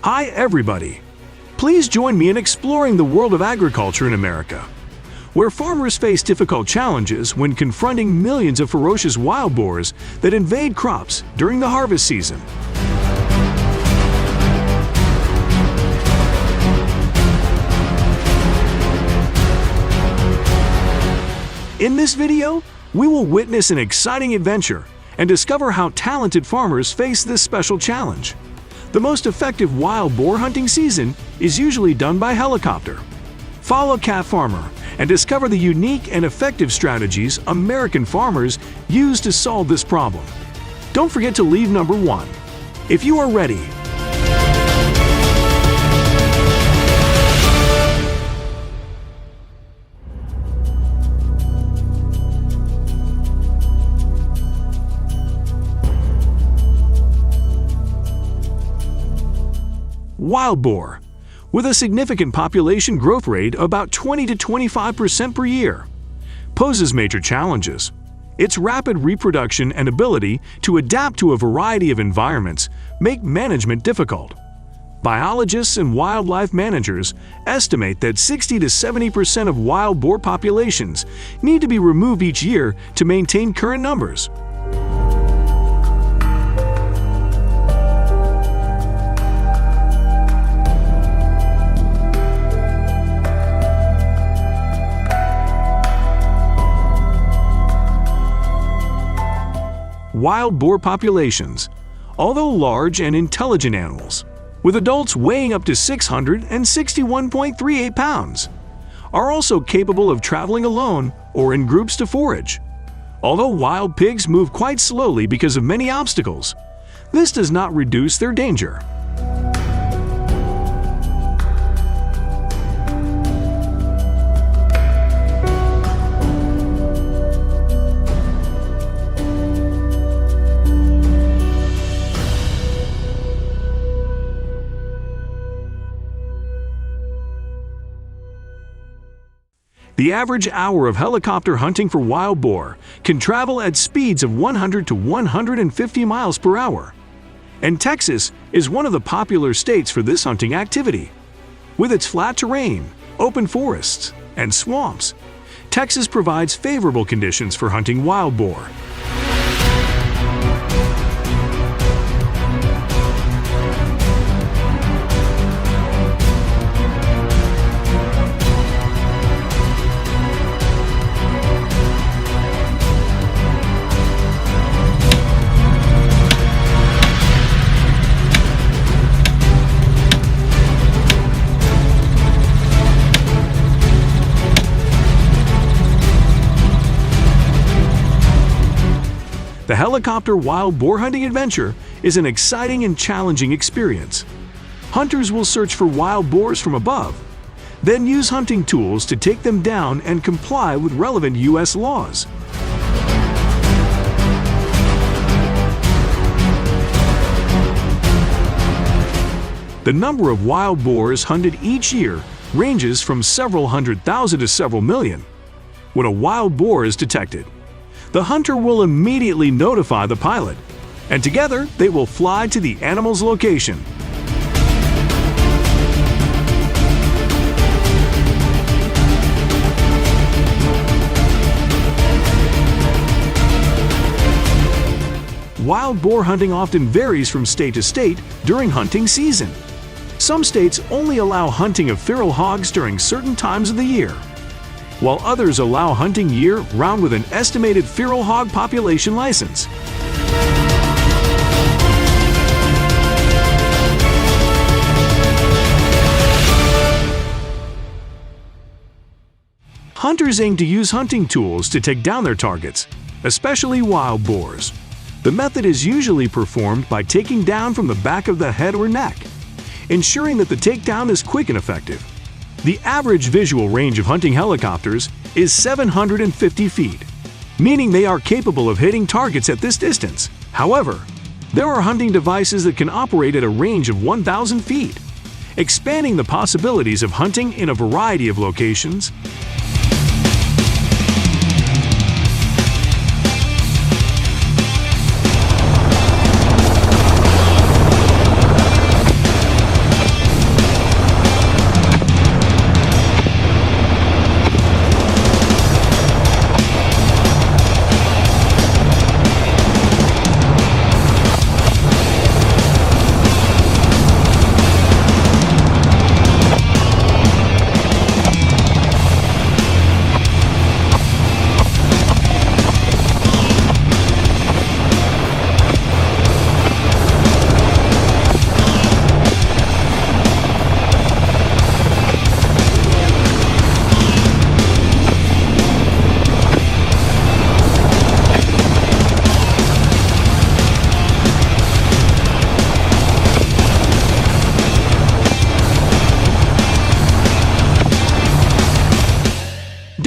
Hi everybody! Please join me in exploring the world of agriculture in America, where farmers face difficult challenges when confronting millions of ferocious wild boars that invade crops during the harvest season. In this video, we will witness an exciting adventure and discover how talented farmers face this special challenge. The most effective wild boar hunting season is usually done by helicopter. Follow catfarmer and discover the unique and effective strategies American farmers use to solve this problem. Don't forget to leave number 1 if you are ready. Wild boar, with a significant population growth rate about 20 to 25% per year, poses major challenges. Its rapid reproduction and ability to adapt to a variety of environments make management difficult. Biologists and wildlife managers estimate that 60 to 70% of wild boar populations need to be removed each year to maintain current numbers. Wild boar populations, although large and intelligent animals, with adults weighing up to 661.38 pounds, are also capable of traveling alone or in groups to forage. Although wild pigs move quite slowly because of many obstacles, this does not reduce their danger. The average hour of helicopter hunting for wild boar can travel at speeds of 100 to 150 miles per hour. And Texas is one of the popular states for this hunting activity. With its flat terrain, open forests, and swamps, Texas provides favorable conditions for hunting wild boar. The helicopter wild boar hunting adventure is an exciting and challenging experience. Hunters will search for wild boars from above, then use hunting tools to take them down and comply with relevant U.S. laws. The number of wild boars hunted each year ranges from several 100,000 to several million. When a wild boar is detected, the hunter will immediately notify the pilot, and together they will fly to the animal's location. Wild boar hunting often varies from state to state during hunting season. Some states only allow hunting of feral hogs during certain times of the year, while others allow hunting year-round with an estimated feral hog population license. Hunters aim to use hunting tools to take down their targets, especially wild boars. The method is usually performed by taking down from the back of the head or neck, ensuring that the takedown is quick and effective. The average visual range of hunting helicopters is 750 feet, meaning they are capable of hitting targets at this distance. However, there are hunting devices that can operate at a range of 1,000 feet, expanding the possibilities of hunting in a variety of locations.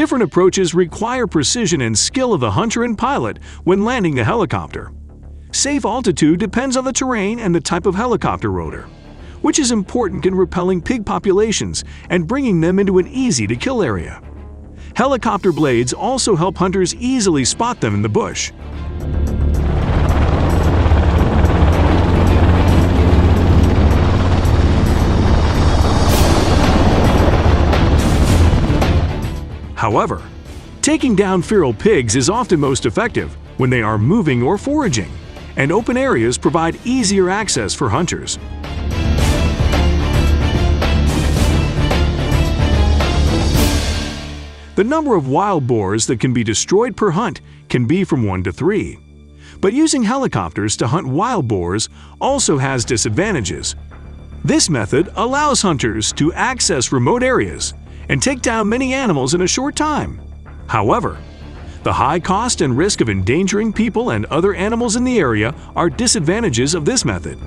Different approaches require precision and skill of the hunter and pilot when landing the helicopter. Safe altitude depends on the terrain and the type of helicopter rotor, which is important in repelling pig populations and bringing them into an easy-to-kill area. Helicopter blades also help hunters easily spot them in the bush. However, taking down feral pigs is often most effective when they are moving or foraging, and open areas provide easier access for hunters. The number of wild boars that can be destroyed per hunt can be from 1 to 3. But using helicopters to hunt wild boars also has disadvantages. This method allows hunters to access remote areas and take down many animals in a short time. However, the high cost and risk of endangering people and other animals in the area are disadvantages of this method.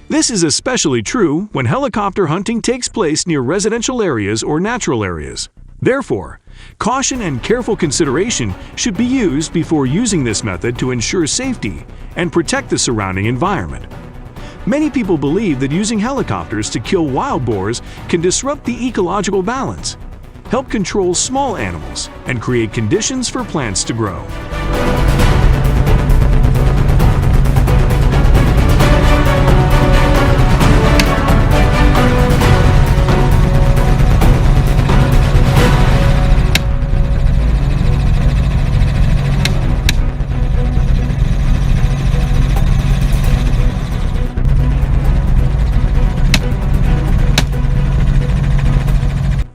This is especially true when helicopter hunting takes place near residential areas or natural areas. Therefore, caution and careful consideration should be used before using this method to ensure safety and protect the surrounding environment. Many people believe that using helicopters to kill wild boars can disrupt the ecological balance, help control small animals, and create conditions for plants to grow.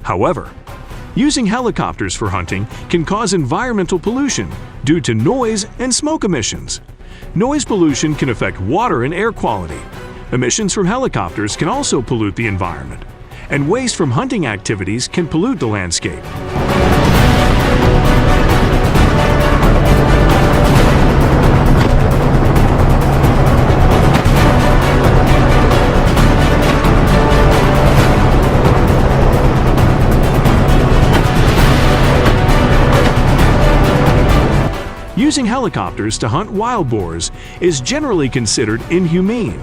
However, using helicopters for hunting can cause environmental pollution due to noise and smoke emissions. Noise pollution can affect water and air quality. Emissions from helicopters can also pollute the environment, and waste from hunting activities can pollute the landscape. Using helicopters to hunt wild boars is generally considered inhumane,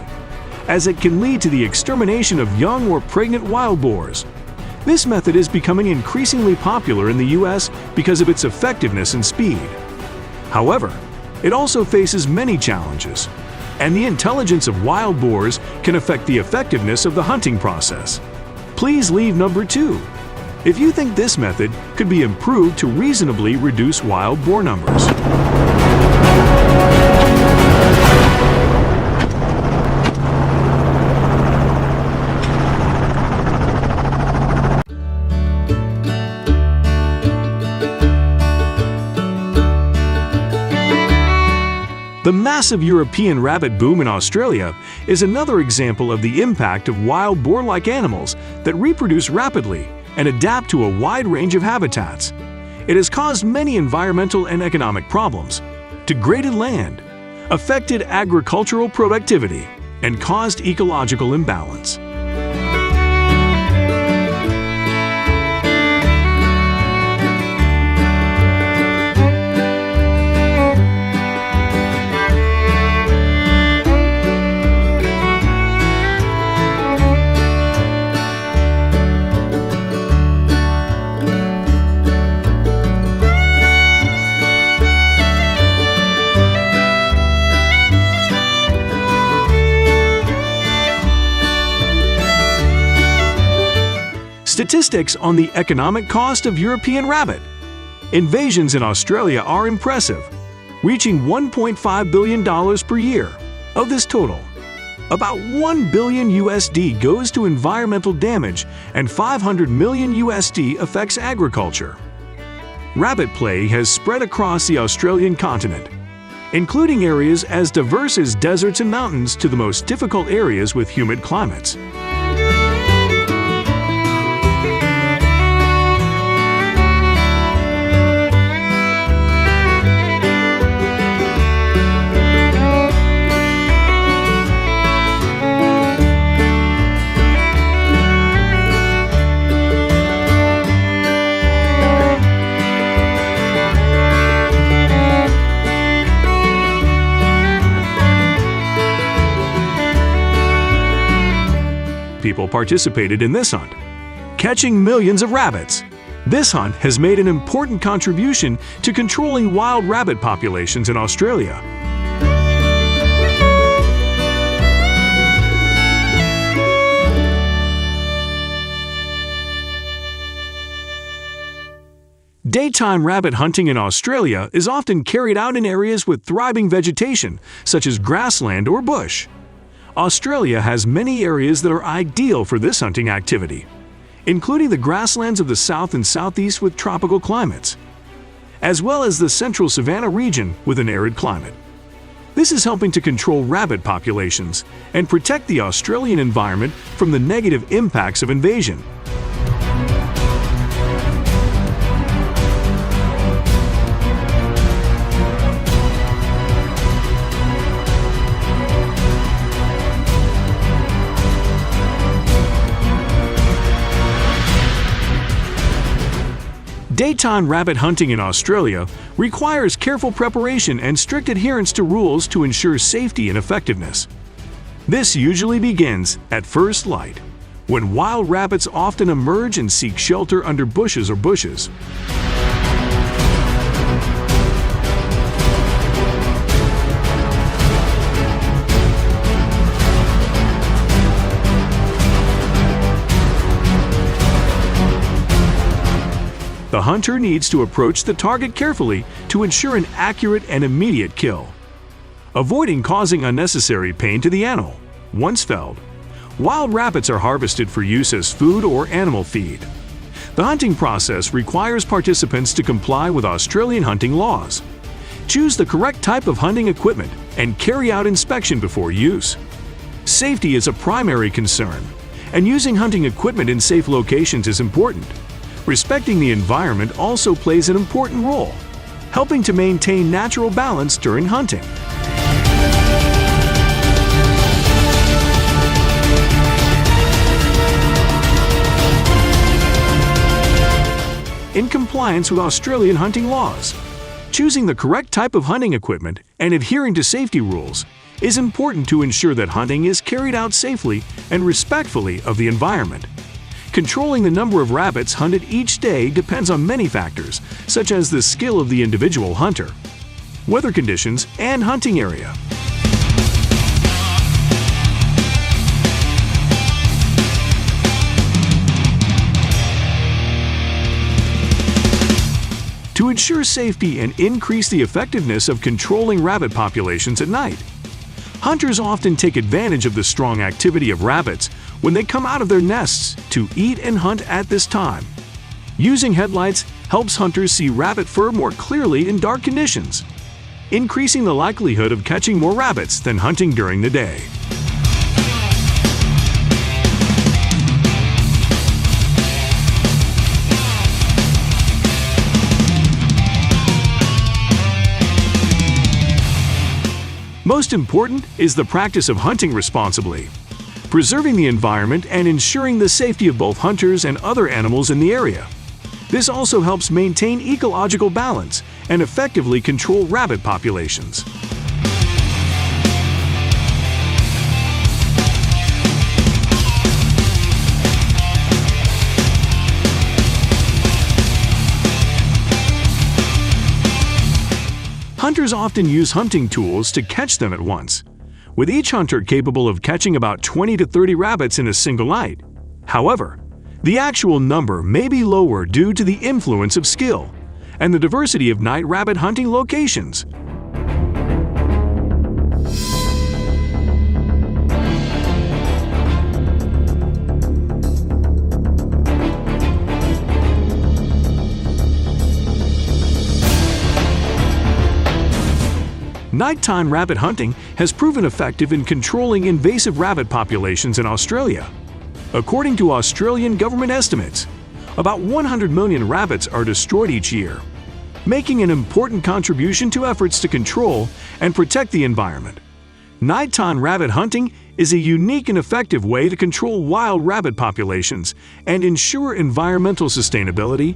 as it can lead to the extermination of young or pregnant wild boars. This method is becoming increasingly popular in the U.S. because of its effectiveness and speed. However, it also faces many challenges, and the intelligence of wild boars can affect the effectiveness of the hunting process. Please leave number 2 if you think this method could be improved to reasonably reduce wild boar numbers. The massive European rabbit boom in Australia is another example of the impact of wild boar-like animals that reproduce rapidly and adapt to a wide range of habitats. It has caused many environmental and economic problems, degraded land, affected agricultural productivity, and caused ecological imbalance. Statistics on the economic cost of European rabbit. Invasions in Australia are impressive, reaching $1.5 billion per year. Of this total, About 1 billion USD goes to environmental damage and 500 million USD affects agriculture. Rabbit plague has spread across the Australian continent, including areas as diverse as deserts and mountains to the most difficult areas with humid climates. People participated in this hunt, catching millions of rabbits. This hunt has made an important contribution to controlling wild rabbit populations in Australia. Daytime rabbit hunting in Australia is often carried out in areas with thriving vegetation, such as grassland or bush. Australia has many areas that are ideal for this hunting activity, including the grasslands of the south and southeast with tropical climates, as well as the central savanna region with an arid climate. This is helping to control rabbit populations and protect the Australian environment from the negative impacts of invasion. Daytime rabbit hunting in Australia requires careful preparation and strict adherence to rules to ensure safety and effectiveness. This usually begins at first light, when wild rabbits often emerge and seek shelter under bushes or bushes. The hunter needs to approach the target carefully to ensure an accurate and immediate kill, avoiding causing unnecessary pain to the animal. Once felled, wild rabbits are harvested for use as food or animal feed. The hunting process requires participants to comply with Australian hunting laws. Choose the correct type of hunting equipment and carry out inspection before use. Safety is a primary concern, and using hunting equipment in safe locations is important. Respecting the environment also plays an important role, helping to maintain natural balance during hunting. In compliance with Australian hunting laws, choosing the correct type of hunting equipment and adhering to safety rules is important to ensure that hunting is carried out safely and respectfully of the environment. Controlling the number of rabbits hunted each day depends on many factors, such as the skill of the individual hunter, weather conditions, and hunting area. To ensure safety and increase the effectiveness of controlling rabbit populations at night, hunters often take advantage of the strong activity of rabbits when they come out of their nests to eat and hunt at this time. Using headlights helps hunters see rabbit fur more clearly in dark conditions, increasing the likelihood of catching more rabbits than hunting during the day. Most important is the practice of hunting responsibly, preserving the environment and ensuring the safety of both hunters and other animals in the area. This also helps maintain ecological balance and effectively control rabbit populations. Hunters often use hunting tools to catch them at once, with each hunter capable of catching about 20 to 30 rabbits in a single night. However, the actual number may be lower due to the influence of skill and the diversity of night rabbit hunting locations. Nighttime rabbit hunting has proven effective in controlling invasive rabbit populations in Australia. According to Australian government estimates, about 100 million rabbits are destroyed each year, making an important contribution to efforts to control and protect the environment. Nighttime rabbit hunting is a unique and effective way to control wild rabbit populations and ensure environmental sustainability.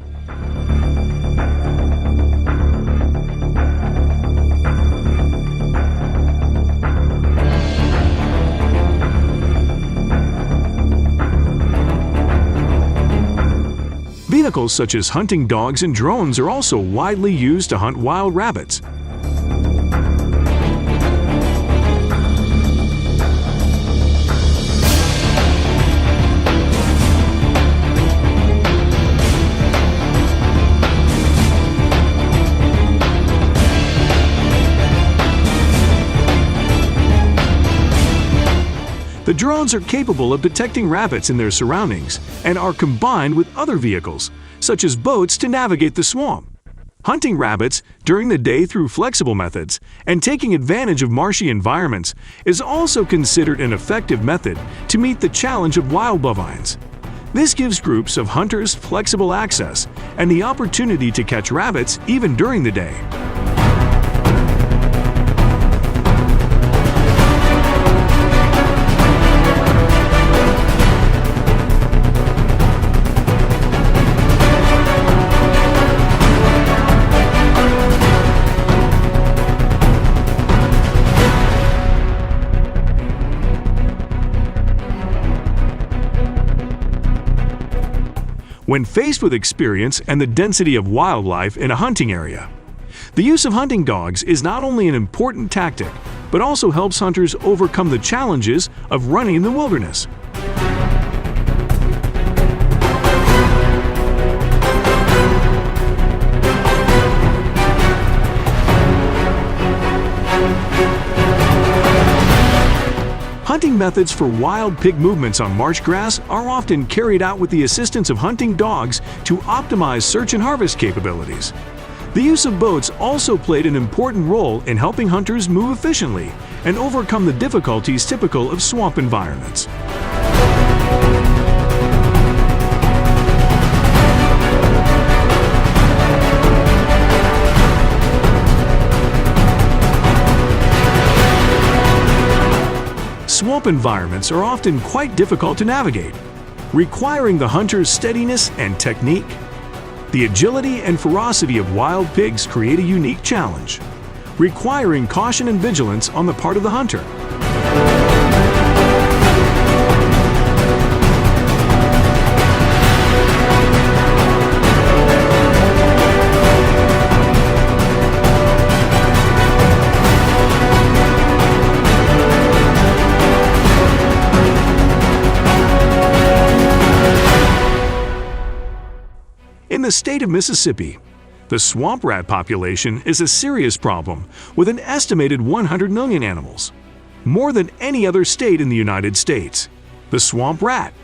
Vehicles such as hunting dogs and drones are also widely used to hunt wild rabbits. The drones are capable of detecting rabbits in their surroundings and are combined with other vehicles, such as boats, to navigate the swamp. Hunting rabbits during the day through flexible methods and taking advantage of marshy environments is also considered an effective method to meet the challenge of wild bovines. This gives groups of hunters flexible access and the opportunity to catch rabbits even during the day. When faced with experience and the density of wildlife in a hunting area, the use of hunting dogs is not only an important tactic, but also helps hunters overcome the challenges of running in the wilderness. Hunting methods for wild pig movements on marsh grass are often carried out with the assistance of hunting dogs to optimize search and harvest capabilities. The use of boats also played an important role in helping hunters move efficiently and overcome the difficulties typical of swamp environments. Swamp environments are often quite difficult to navigate, requiring the hunter's steadiness and technique. The agility and ferocity of wild pigs create a unique challenge, requiring caution and vigilance on the part of the hunter. In the state of Mississippi, the swamp rat population is a serious problem with an estimated 100 million animals, more than any other state in the United States. The swamp rat,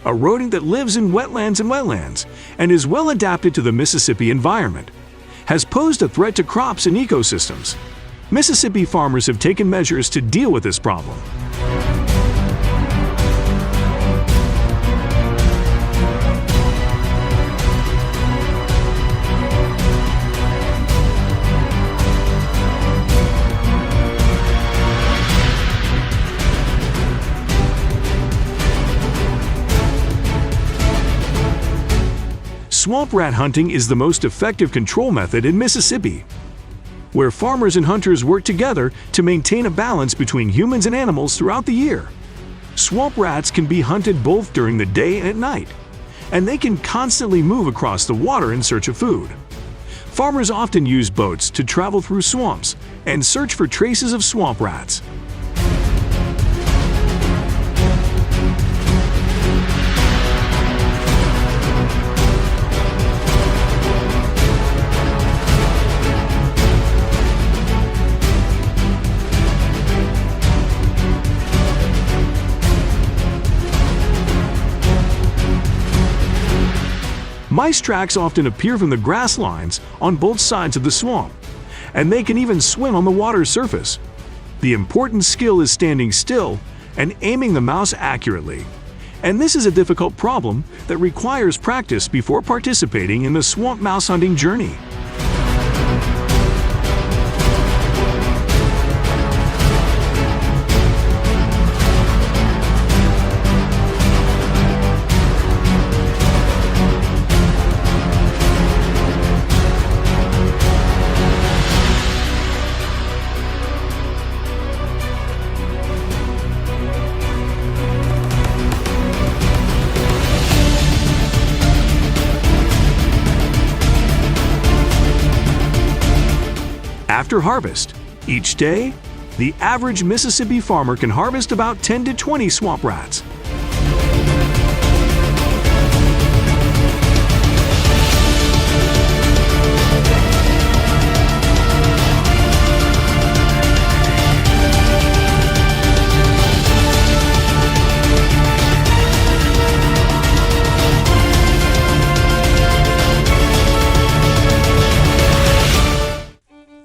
a rodent that lives in wetlands and is well adapted to the Mississippi environment, has posed a threat to crops and ecosystems. Mississippi farmers have taken measures to deal with this problem. Swamp rat hunting is the most effective control method in Mississippi, where farmers and hunters work together to maintain a balance between humans and animals throughout the year. Swamp rats can be hunted both during the day and at night, and they can constantly move across the water in search of food. Farmers often use boats to travel through swamps and search for traces of swamp rats. Mice tracks often appear from the grass lines on both sides of the swamp, and they can even swim on the water's surface. The important skill is standing still and aiming the mouse accurately. And this is a difficult problem that requires practice before participating in the swamp mouse hunting journey. After harvest, each day, the average Mississippi farmer can harvest about 10 to 20 swamp rats.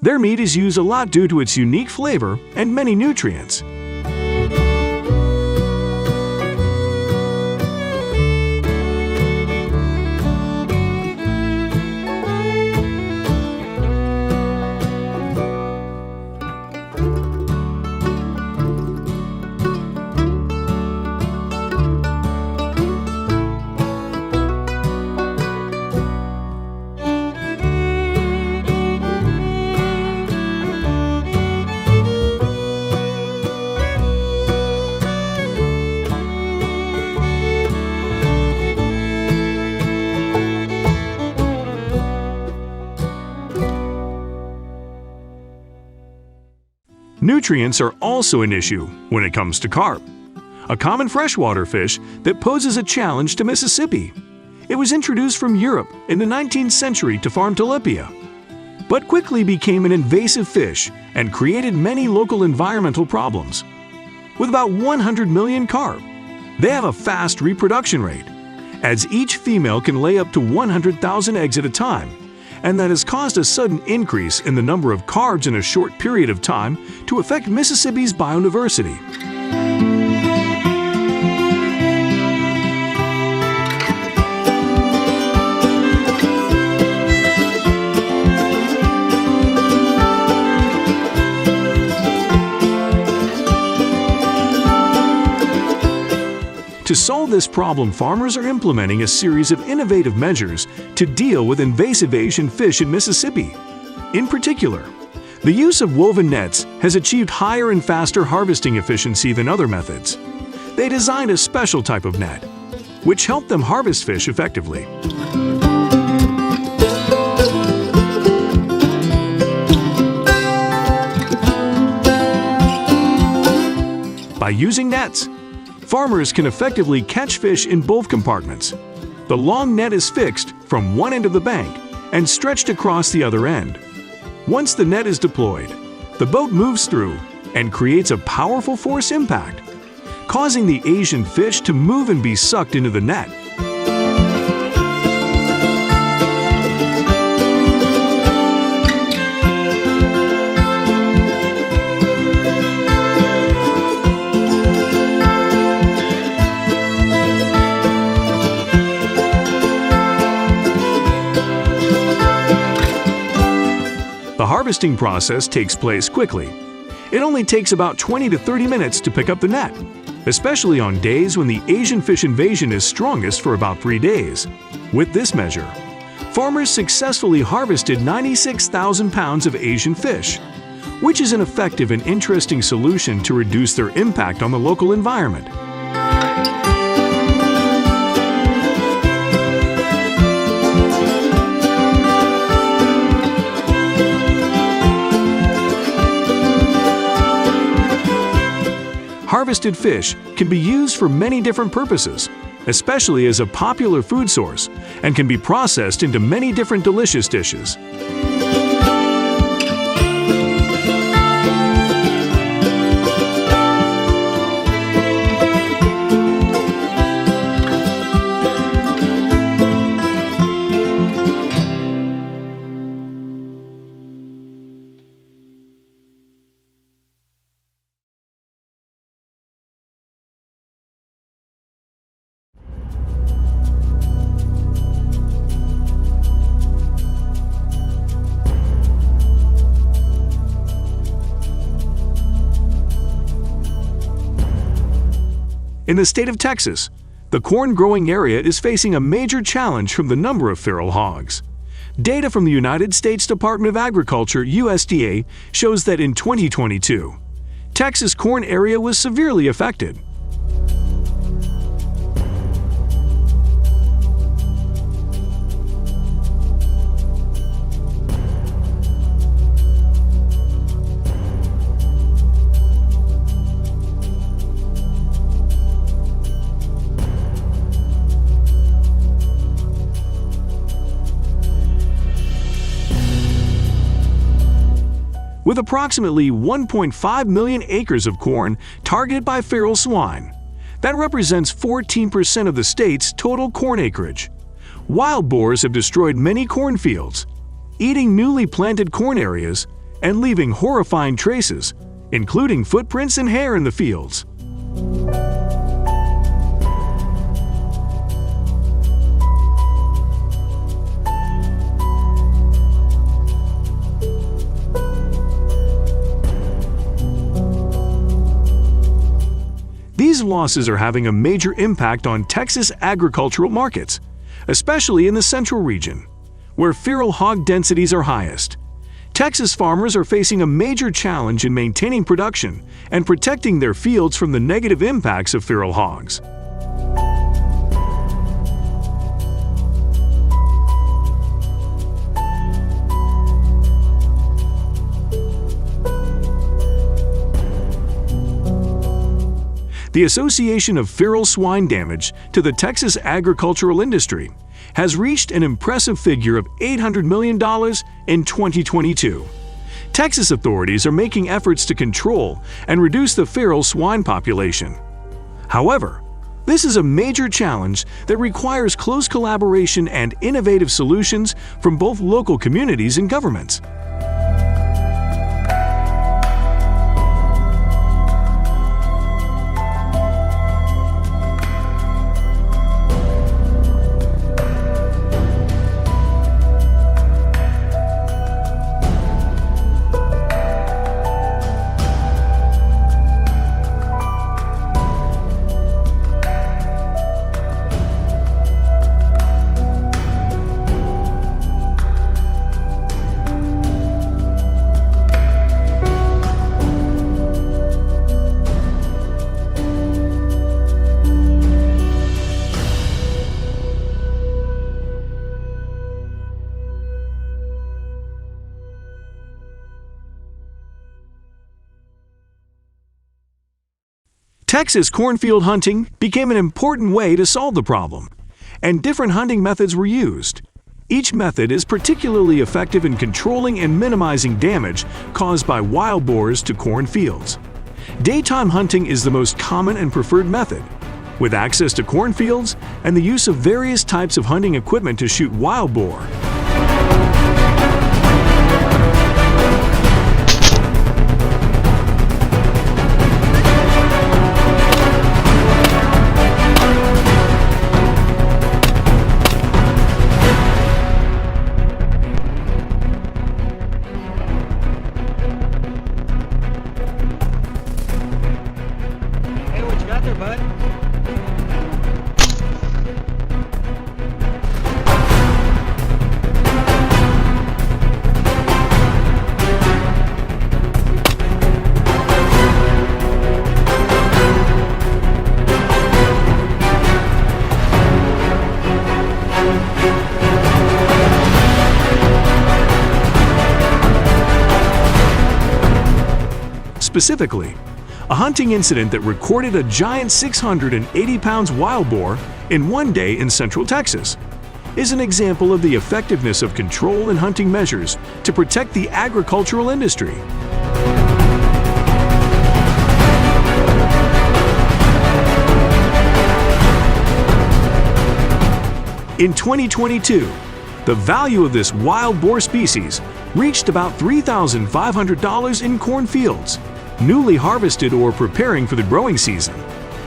Their meat is used a lot due to its unique flavor and many nutrients. Nutrients are also an issue when it comes to carp, a common freshwater fish that poses a challenge to Mississippi. It was introduced from Europe in the 19th century to farm tilapia, but quickly became an invasive fish and created many local environmental problems. With about 100 million carp, they have a fast reproduction rate, as each female can lay up to 100,000 eggs at a time, and that has caused a sudden increase in the number of carbs in a short period of time to affect Mississippi's biodiversity. To solve this problem, farmers are implementing a series of innovative measures to deal with invasive Asian fish in Mississippi. In particular, the use of woven nets has achieved higher and faster harvesting efficiency than other methods. They designed a special type of net, which helped them harvest fish effectively. By using nets, farmers can effectively catch fish in both compartments. The long net is fixed from one end of the bank and stretched across the other end. Once the net is deployed, the boat moves through and creates a powerful force impact, causing the Asian fish to move and be sucked into the net. The harvesting process takes place quickly. It only takes about 20 to 30 minutes to pick up the net, especially on days when the Asian fish invasion is strongest for about 3 days. With this measure, farmers successfully harvested 96,000 pounds of Asian fish, which is an effective and interesting solution to reduce their impact on the local environment. Harvested fish can be used for many different purposes, especially as a popular food source, and can be processed into many different delicious dishes. In the state of Texas, the corn growing area is facing a major challenge from the number of feral hogs. Data from the United States Department of Agriculture (USDA) shows that in 2022, Texas corn area was severely affected. With approximately 1.5 million acres of corn targeted by feral swine, that represents 14% of the state's total corn acreage. Wild boars have destroyed many cornfields, eating newly planted corn areas and leaving horrifying traces, including footprints and hair in the fields. These losses are having a major impact on Texas agricultural markets, especially in the central region, where feral hog densities are highest. Texas farmers are facing a major challenge in maintaining production and protecting their fields from the negative impacts of feral hogs. The Association of Feral Swine Damage to the Texas agricultural industry has reached an impressive figure of $800 million in 2022. Texas authorities are making efforts to control and reduce the feral swine population. However, this is a major challenge that requires close collaboration and innovative solutions from both local communities and governments. Texas cornfield hunting became an important way to solve the problem, and different hunting methods were used. Each method is particularly effective in controlling and minimizing damage caused by wild boars to cornfields. Daytime hunting is the most common and preferred method, with access to cornfields and the use of various types of hunting equipment to shoot wild boar. Specifically, a hunting incident that recorded a giant 680 pounds wild boar in one day in central Texas is an example of the effectiveness of control and hunting measures to protect the agricultural industry. In 2022, the value of this wild boar species reached about $3,500 in cornfields, newly harvested or preparing for the growing season.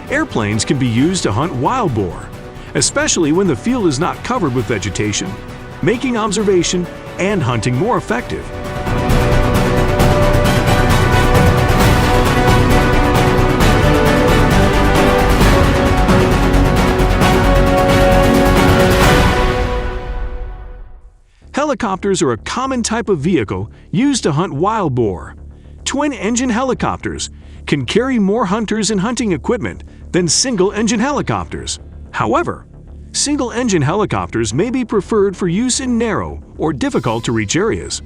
Airplanes can be used to hunt wild boar, especially when the field is not covered with vegetation, making observation and hunting more effective. Helicopters are a common type of vehicle used to hunt wild boar. Twin-engine helicopters can carry more hunters and hunting equipment than single-engine helicopters. However, single-engine helicopters may be preferred for use in narrow or difficult-to-reach areas.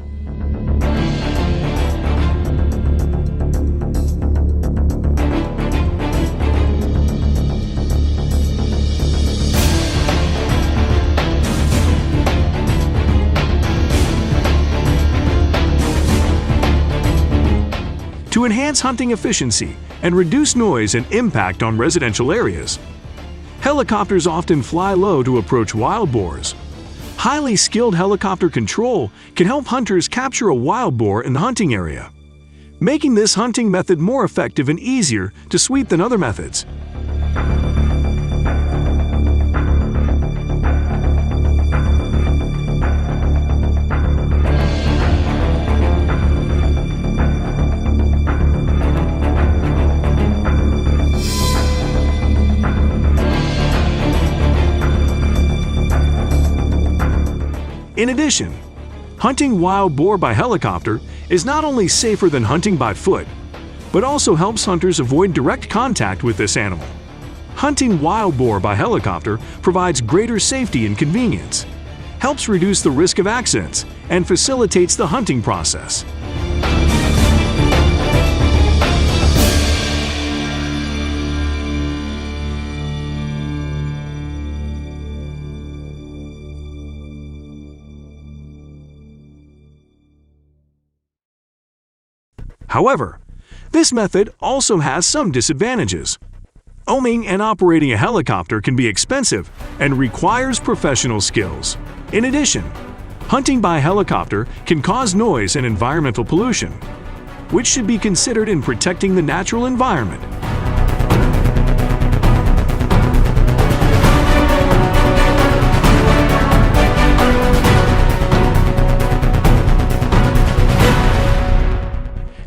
To enhance hunting efficiency and reduce noise and impact on residential areas, helicopters often fly low to approach wild boars. Highly skilled helicopter control can help hunters capture a wild boar in the hunting area, making this hunting method more effective and easier to sweep than other methods. In addition, hunting wild boar by helicopter is not only safer than hunting by foot, but also helps hunters avoid direct contact with this animal. Hunting wild boar by helicopter provides greater safety and convenience, helps reduce the risk of accidents, and facilitates the hunting process. However, this method also has some disadvantages. Owning and operating a helicopter can be expensive and requires professional skills. In addition, hunting by helicopter can cause noise and environmental pollution, which should be considered in protecting the natural environment.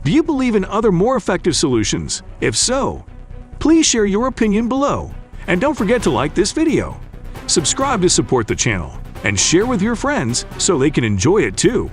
Do you believe in other more effective solutions? If so, please share your opinion below. And don't forget to like this video. Subscribe to support the channel and share with your friends so they can enjoy it too.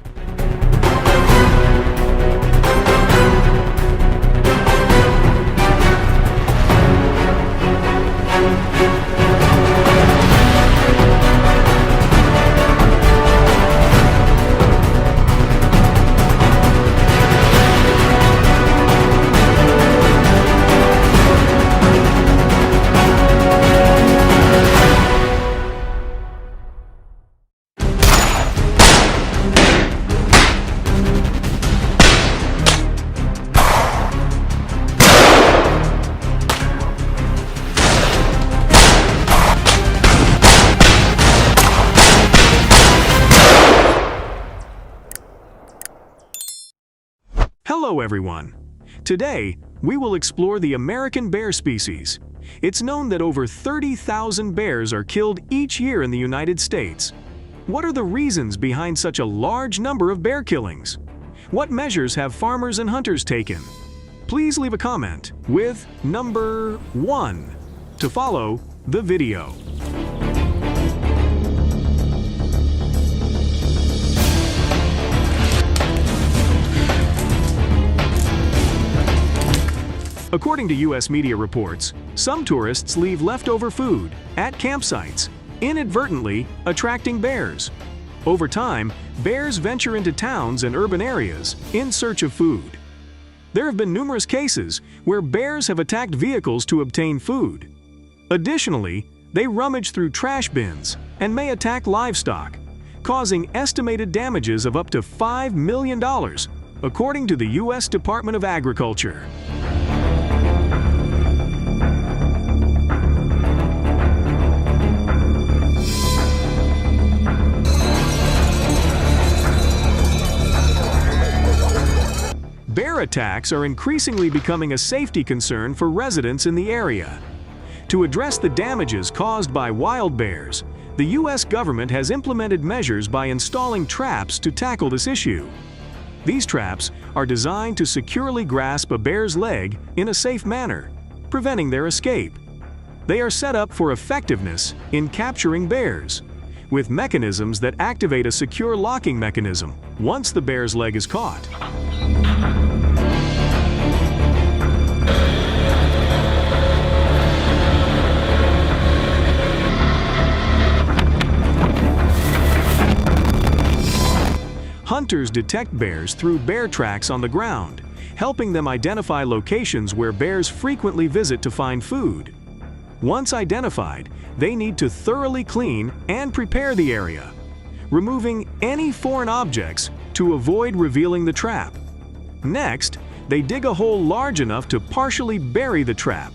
Hello everyone! Today, we will explore the American bear species. It's known that over 30,000 bears are killed each year in the United States. What are the reasons behind such a large number of bear killings? What measures have farmers and hunters taken? Please leave a comment with number 1 to follow the video. According to U.S. media reports, some tourists leave leftover food at campsites, inadvertently attracting bears. Over time, bears venture into towns and urban areas in search of food. There have been numerous cases where bears have attacked vehicles to obtain food. Additionally, they rummage through trash bins and may attack livestock, causing estimated damages of up to $5 million, according to the U.S. Department of Agriculture. Bear attacks are increasingly becoming a safety concern for residents in the area. To address the damages caused by wild bears, the U.S. government has implemented measures by installing traps to tackle this issue. These traps are designed to securely grasp a bear's leg in a safe manner, preventing their escape. They are set up for effectiveness in capturing bears, with mechanisms that activate a secure locking mechanism once the bear's leg is caught. Hunters detect bears through bear tracks on the ground, helping them identify locations where bears frequently visit to find food. Once identified, they need to thoroughly clean and prepare the area, removing any foreign objects to avoid revealing the trap. Next, they dig a hole large enough to partially bury the trap,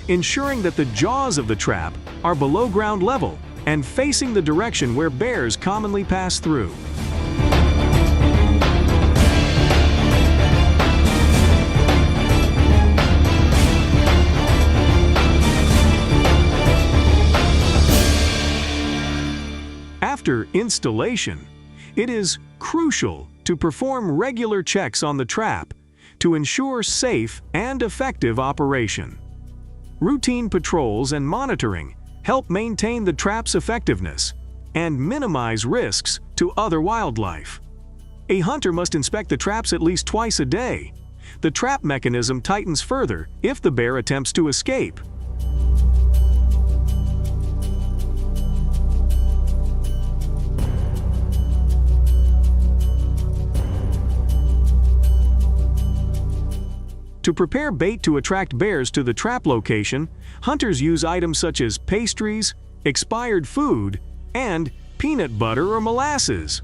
ensuring that the jaws of the trap are below ground level and facing the direction where bears commonly pass through. After installation, it is crucial to perform regular checks on the trap to ensure safe and effective operation. Routine patrols and monitoring help maintain the trap's effectiveness and minimize risks to other wildlife. A hunter must inspect the traps at least twice a day. The trap mechanism tightens further if the bear attempts to escape. To prepare bait to attract bears to the trap location, hunters use items such as pastries, expired food, and peanut butter or molasses.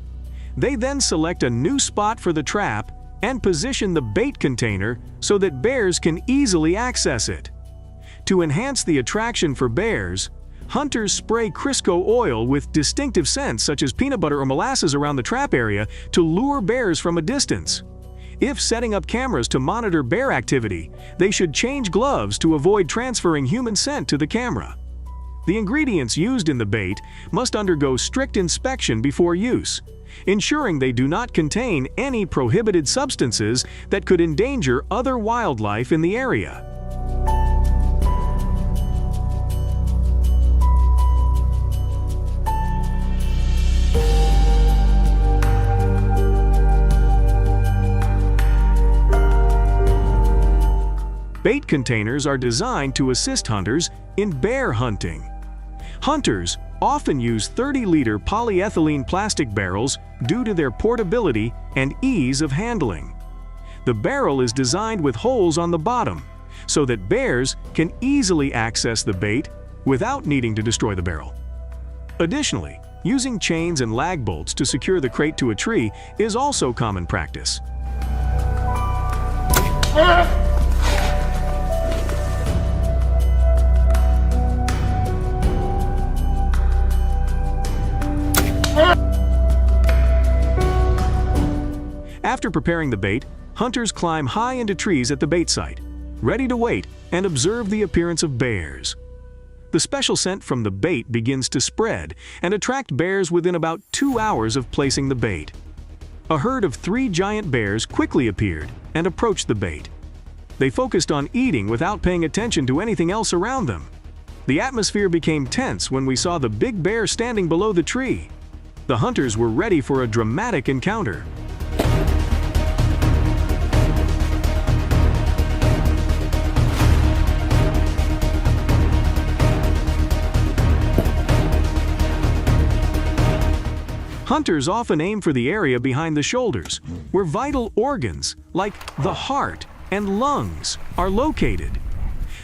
They then select a new spot for the trap and position the bait container so that bears can easily access it. To enhance the attraction for bears, hunters spray Crisco oil with distinctive scents such as peanut butter or molasses around the trap area to lure bears from a distance. If setting up cameras to monitor bear activity, they should change gloves to avoid transferring human scent to the camera. The ingredients used in the bait must undergo strict inspection before use, ensuring they do not contain any prohibited substances that could endanger other wildlife in the area. Bait containers are designed to assist hunters in bear hunting. Hunters often use 30-liter polyethylene plastic barrels due to their portability and ease of handling. The barrel is designed with holes on the bottom so that bears can easily access the bait without needing to destroy the barrel. Additionally, using chains and lag bolts to secure the crate to a tree is also common practice. After preparing the bait, hunters climb high into trees at the bait site, ready to wait and observe the appearance of bears. The special scent from the bait begins to spread and attract bears within about 2 hours of placing the bait. A herd of 3 giant bears quickly appeared and approached the bait. They focused on eating without paying attention to anything else around them. The atmosphere became tense when we saw the big bear standing below the tree. The hunters were ready for a dramatic encounter. Hunters often aim for the area behind the shoulders, where vital organs like the heart and lungs are located.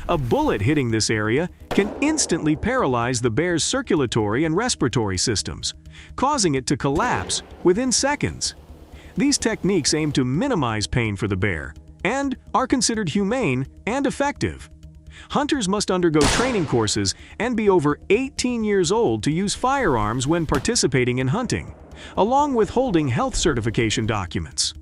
A bullet hitting this area can instantly paralyze the bear's circulatory and respiratory systems, causing it to collapse within seconds. These techniques aim to minimize pain for the bear and are considered humane and effective. Hunters must undergo training courses and be over 18 years old to use firearms when participating in hunting, along with holding health certification documents.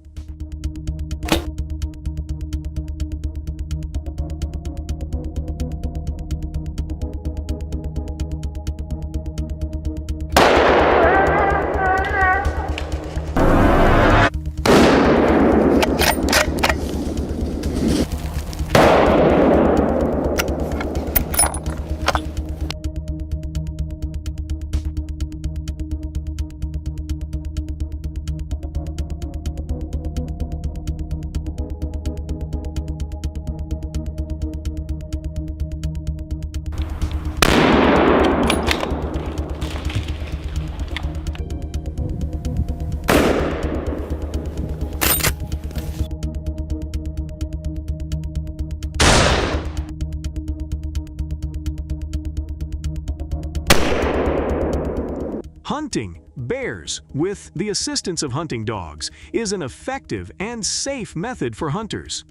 Hunting bears with the assistance of hunting dogs is an effective and safe method for hunters.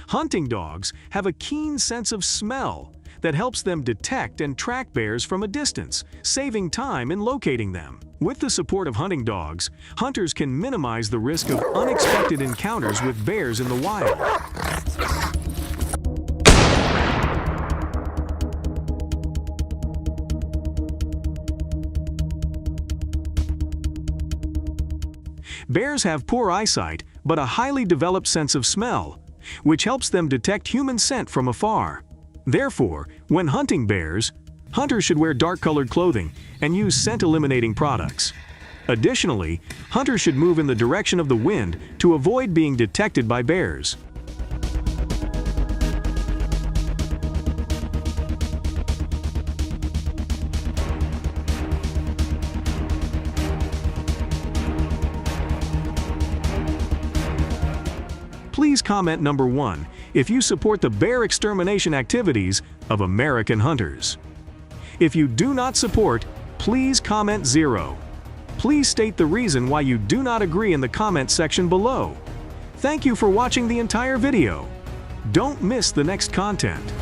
Hunting dogs have a keen sense of smell that helps them detect and track bears from a distance, saving time in locating them. With the support of hunting dogs, hunters can minimize the risk of unexpected encounters with bears in the wild. Bears have poor eyesight but a highly developed sense of smell, which helps them detect human scent from afar. Therefore, when hunting bears, hunters should wear dark-colored clothing and use scent-eliminating products. Additionally, hunters should move in the direction of the wind to avoid being detected by bears. Please comment number 1 if you support the bear extermination activities of American hunters. If you do not support, please comment 0. Please state the reason why you do not agree in the comment section below. Thank you for watching the entire video. Don't miss the next content.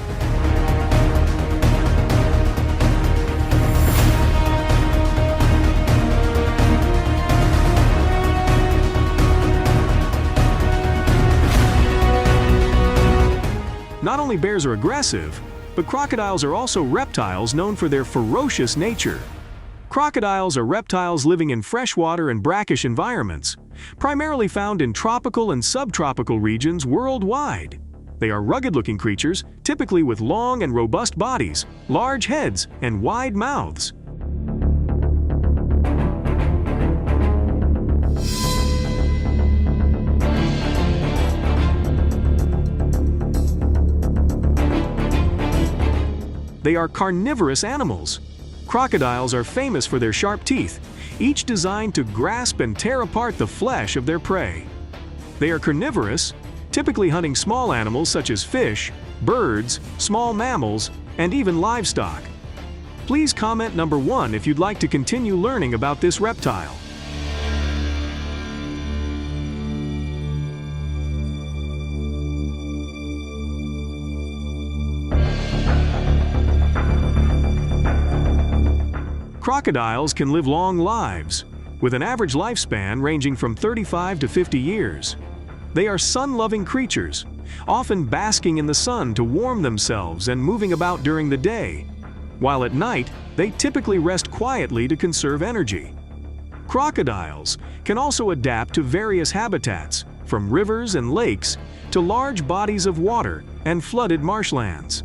Not only bears are aggressive, but crocodiles are also reptiles known for their ferocious nature. Crocodiles are reptiles living in freshwater and brackish environments, primarily found in tropical and subtropical regions worldwide. They are rugged-looking creatures, typically with long and robust bodies, large heads, and wide mouths. They are carnivorous animals. Crocodiles are famous for their sharp teeth, each designed to grasp and tear apart the flesh of their prey. They are carnivorous, typically hunting small animals such as fish, birds, small mammals, and even livestock. Please comment number 1 if you'd like to continue learning about this reptile. Crocodiles can live long lives, with an average lifespan ranging from 35 to 50 years. They are sun-loving creatures, often basking in the sun to warm themselves and moving about during the day, while at night they typically rest quietly to conserve energy. Crocodiles can also adapt to various habitats, from rivers and lakes to large bodies of water and flooded marshlands.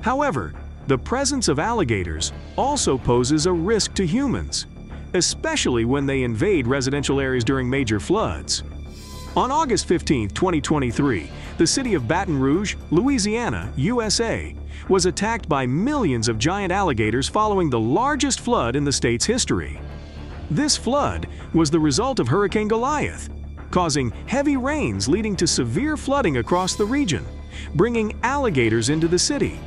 However, the presence of alligators also poses a risk to humans, especially when they invade residential areas during major floods. On August 15, 2023, the city of Baton Rouge, Louisiana, USA, was attacked by millions of giant alligators following the largest flood in the state's history. This flood was the result of Hurricane Goliath, causing heavy rains leading to severe flooding across the region, bringing alligators into the city.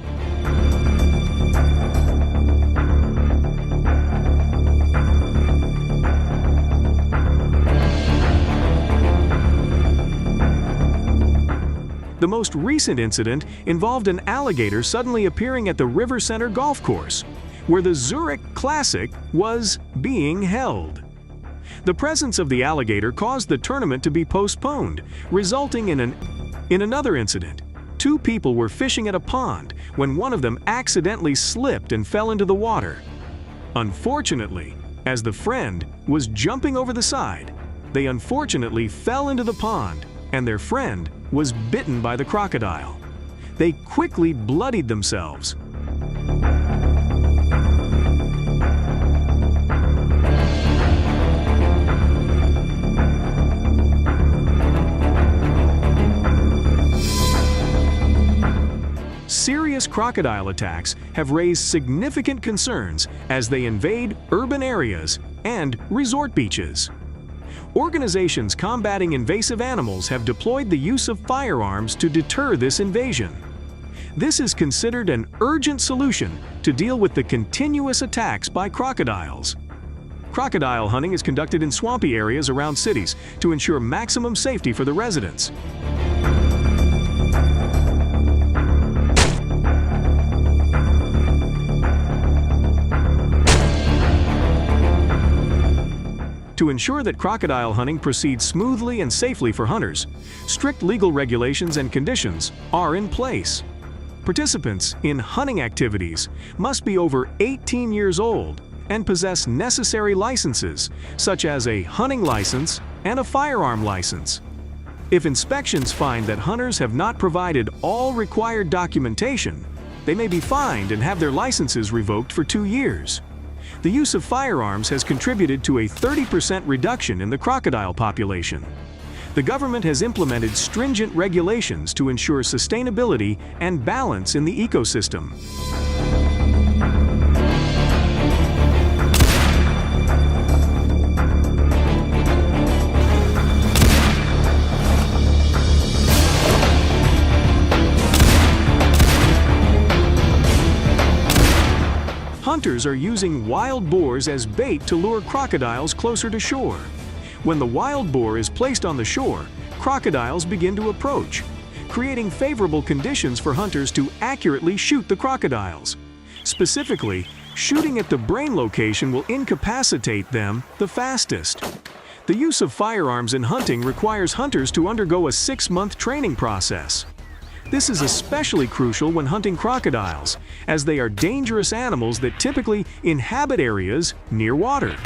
The most recent incident involved an alligator suddenly appearing at the River Center golf course, where the Zurich Classic was being held. The presence of the alligator caused the tournament to be postponed, resulting in another incident. 2 people were fishing at a pond when one of them accidentally slipped and fell into the water. Unfortunately, as the friend was jumping over the side, they unfortunately fell into the pond, and their friend was bitten by the crocodile. They quickly bloodied themselves. Serious crocodile attacks have raised significant concerns as they invade urban areas and resort beaches. Organizations combating invasive animals have deployed the use of firearms to deter this invasion. This is considered an urgent solution to deal with the continuous attacks by crocodiles. Crocodile hunting is conducted in swampy areas around cities to ensure maximum safety for the residents. To ensure that crocodile hunting proceeds smoothly and safely for hunters, strict legal regulations and conditions are in place. Participants in hunting activities must be over 18 years old and possess necessary licenses, such as a hunting license and a firearm license. If inspections find that hunters have not provided all required documentation, they may be fined and have their licenses revoked for 2 years. The use of firearms has contributed to a 30% reduction in the crocodile population. The government has implemented stringent regulations to ensure sustainability and balance in the ecosystem. Hunters are using wild boars as bait to lure crocodiles closer to shore. When the wild boar is placed on the shore, crocodiles begin to approach, creating favorable conditions for hunters to accurately shoot the crocodiles. Specifically, shooting at the brain location will incapacitate them the fastest. The use of firearms in hunting requires hunters to undergo a 6-month training process. This is especially crucial when hunting crocodiles, as they are dangerous animals that typically inhabit areas near water.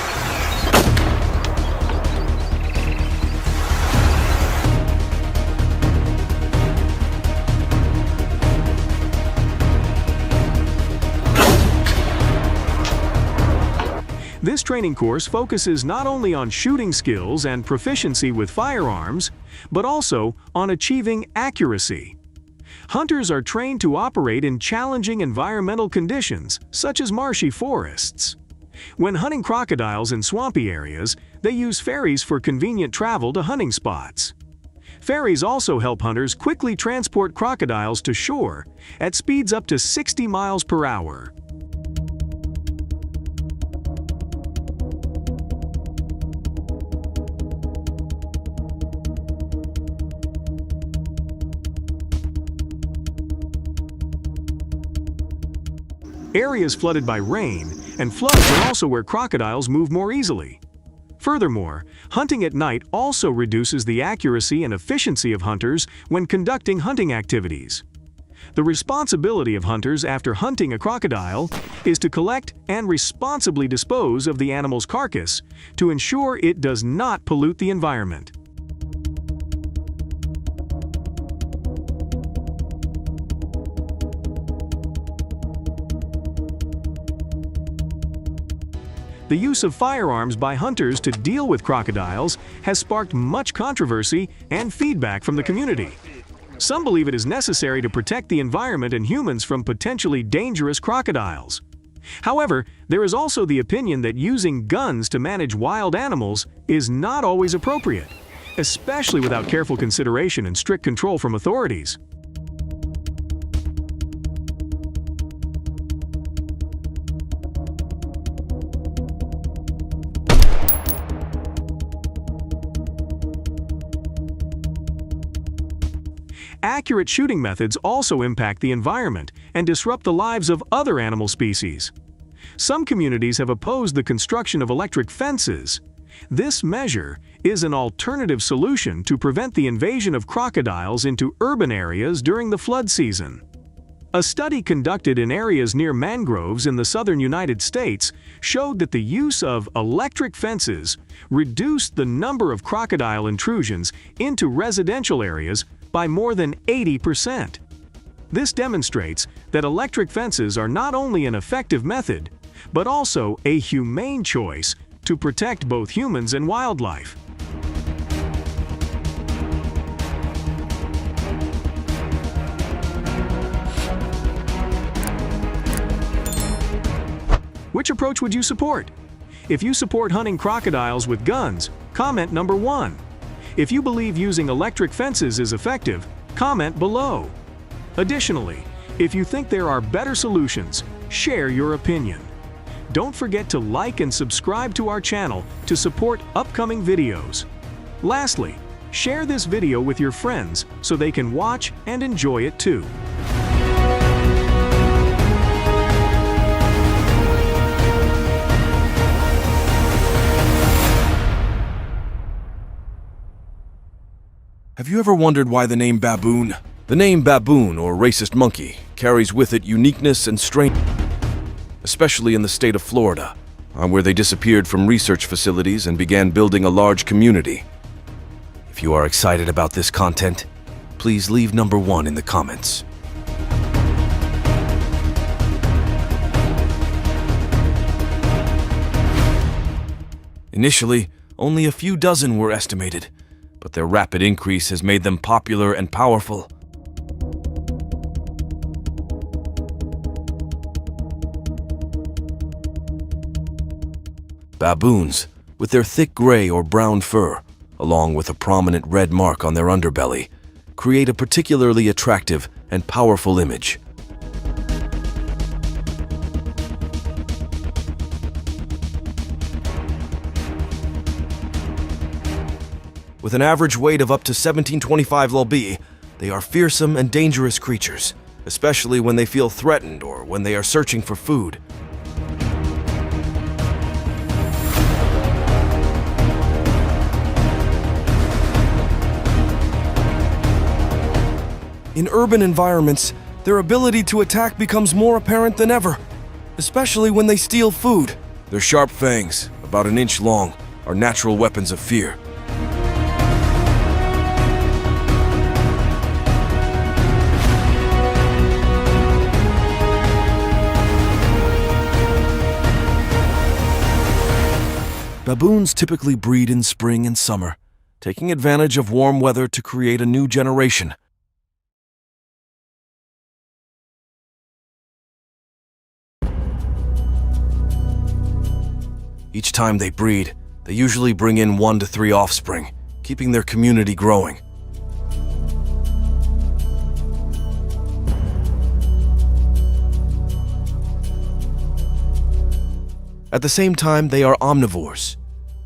This training course focuses not only on shooting skills and proficiency with firearms, but also on achieving accuracy. Hunters are trained to operate in challenging environmental conditions, such as marshy forests. When hunting crocodiles in swampy areas, they use ferries for convenient travel to hunting spots. Ferries also help hunters quickly transport crocodiles to shore at speeds up to 60 miles per hour. Areas flooded by rain and floods are also where crocodiles move more easily. Furthermore, hunting at night also reduces the accuracy and efficiency of hunters when conducting hunting activities. The responsibility of hunters after hunting a crocodile is to collect and responsibly dispose of the animal's carcass to ensure it does not pollute the environment. The use of firearms by hunters to deal with crocodiles has sparked much controversy and feedback from the community. Some believe it is necessary to protect the environment and humans from potentially dangerous crocodiles. However, there is also the opinion that using guns to manage wild animals is not always appropriate, especially without careful consideration and strict control from authorities. Accurate shooting methods also impact the environment and disrupt the lives of other animal species. Some communities have opposed the construction of electric fences. This measure is an alternative solution to prevent the invasion of crocodiles into urban areas during the flood season. A study conducted in areas near mangroves in the southern United States showed that the use of electric fences reduced the number of crocodile intrusions into residential areas by more than 80%. This demonstrates that electric fences are not only an effective method, but also a humane choice to protect both humans and wildlife. Which approach would you support? If you support hunting crocodiles with guns, comment number 1. If you believe using electric fences is effective, comment below. Additionally, if you think there are better solutions, share your opinion. Don't forget to like and subscribe to our channel to support upcoming videos. Lastly, share this video with your friends so they can watch and enjoy it too. Have you ever wondered why the name baboon? The name baboon, or racist monkey, carries with it uniqueness and strength, especially in the state of Florida, where they disappeared from research facilities and began building a large community. If you are excited about this content, please leave number 1 in the comments. Initially, only a few dozen were estimated, but their rapid increase has made them popular and powerful. Baboons, with their thick gray or brown fur, along with a prominent red mark on their underbelly, create a particularly attractive and powerful image. With an average weight of up to 1725 lb, they are fearsome and dangerous creatures, especially when they feel threatened or when they are searching for food. In urban environments, their ability to attack becomes more apparent than ever, especially when they steal food. Their sharp fangs, about an inch long, are natural weapons of fear. Baboons typically breed in spring and summer, taking advantage of warm weather to create a new generation. Each time they breed, they usually bring in 1 to 3 offspring, keeping their community growing. At the same time, they are omnivores.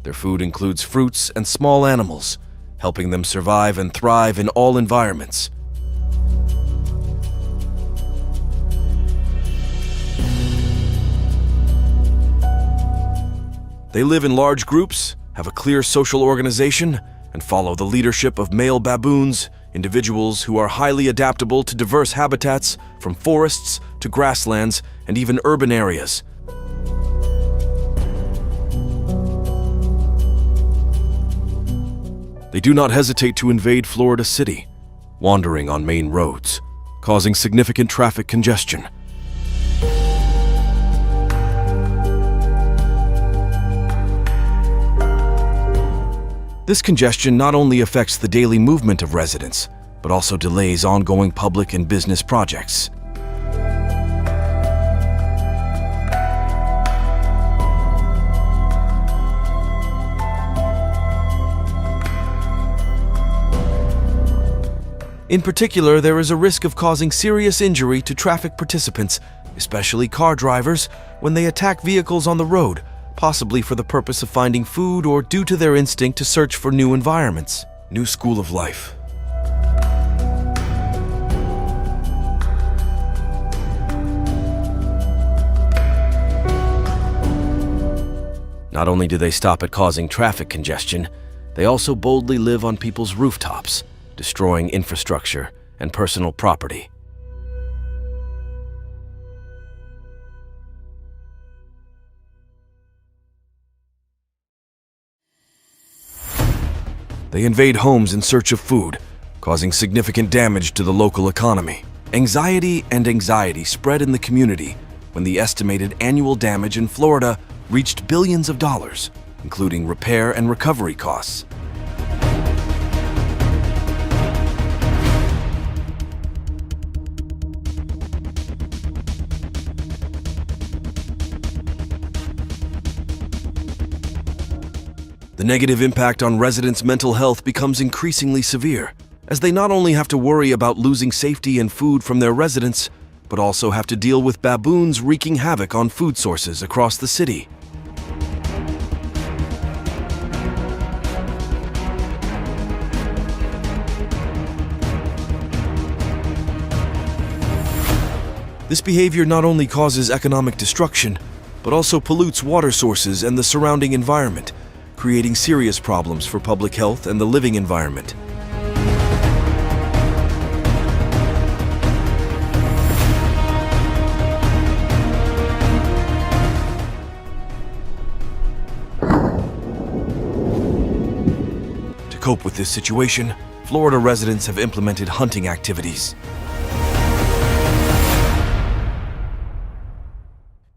Their food includes fruits and small animals, helping them survive and thrive in all environments. They live in large groups, have a clear social organization, and follow the leadership of male baboons, individuals who are highly adaptable to diverse habitats, from forests to grasslands and even urban areas. They do not hesitate to invade Florida City, wandering on main roads, causing significant traffic congestion. This congestion not only affects the daily movement of residents, but also delays ongoing public and business projects. In particular, there is a risk of causing serious injury to traffic participants, especially car drivers, when they attack vehicles on the road, possibly for the purpose of finding food or due to their instinct to search for new environments. New school of life. Not only do they stop at causing traffic congestion, they also boldly live on people's rooftops, destroying infrastructure and personal property. They invade homes in search of food, causing significant damage to the local economy. Anxiety spread in the community when the estimated annual damage in Florida reached billions of dollars, including repair and recovery costs. The negative impact on residents' mental health becomes increasingly severe, as they not only have to worry about losing safety and food from their residents, but also have to deal with baboons wreaking havoc on food sources across the city. This behavior not only causes economic destruction, but also pollutes water sources and the surrounding environment, creating serious problems for public health and the living environment. To cope with this situation, Florida residents have implemented hunting activities.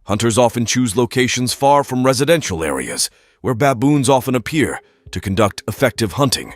Hunters often choose locations far from residential areas, where baboons often appear, to conduct effective hunting.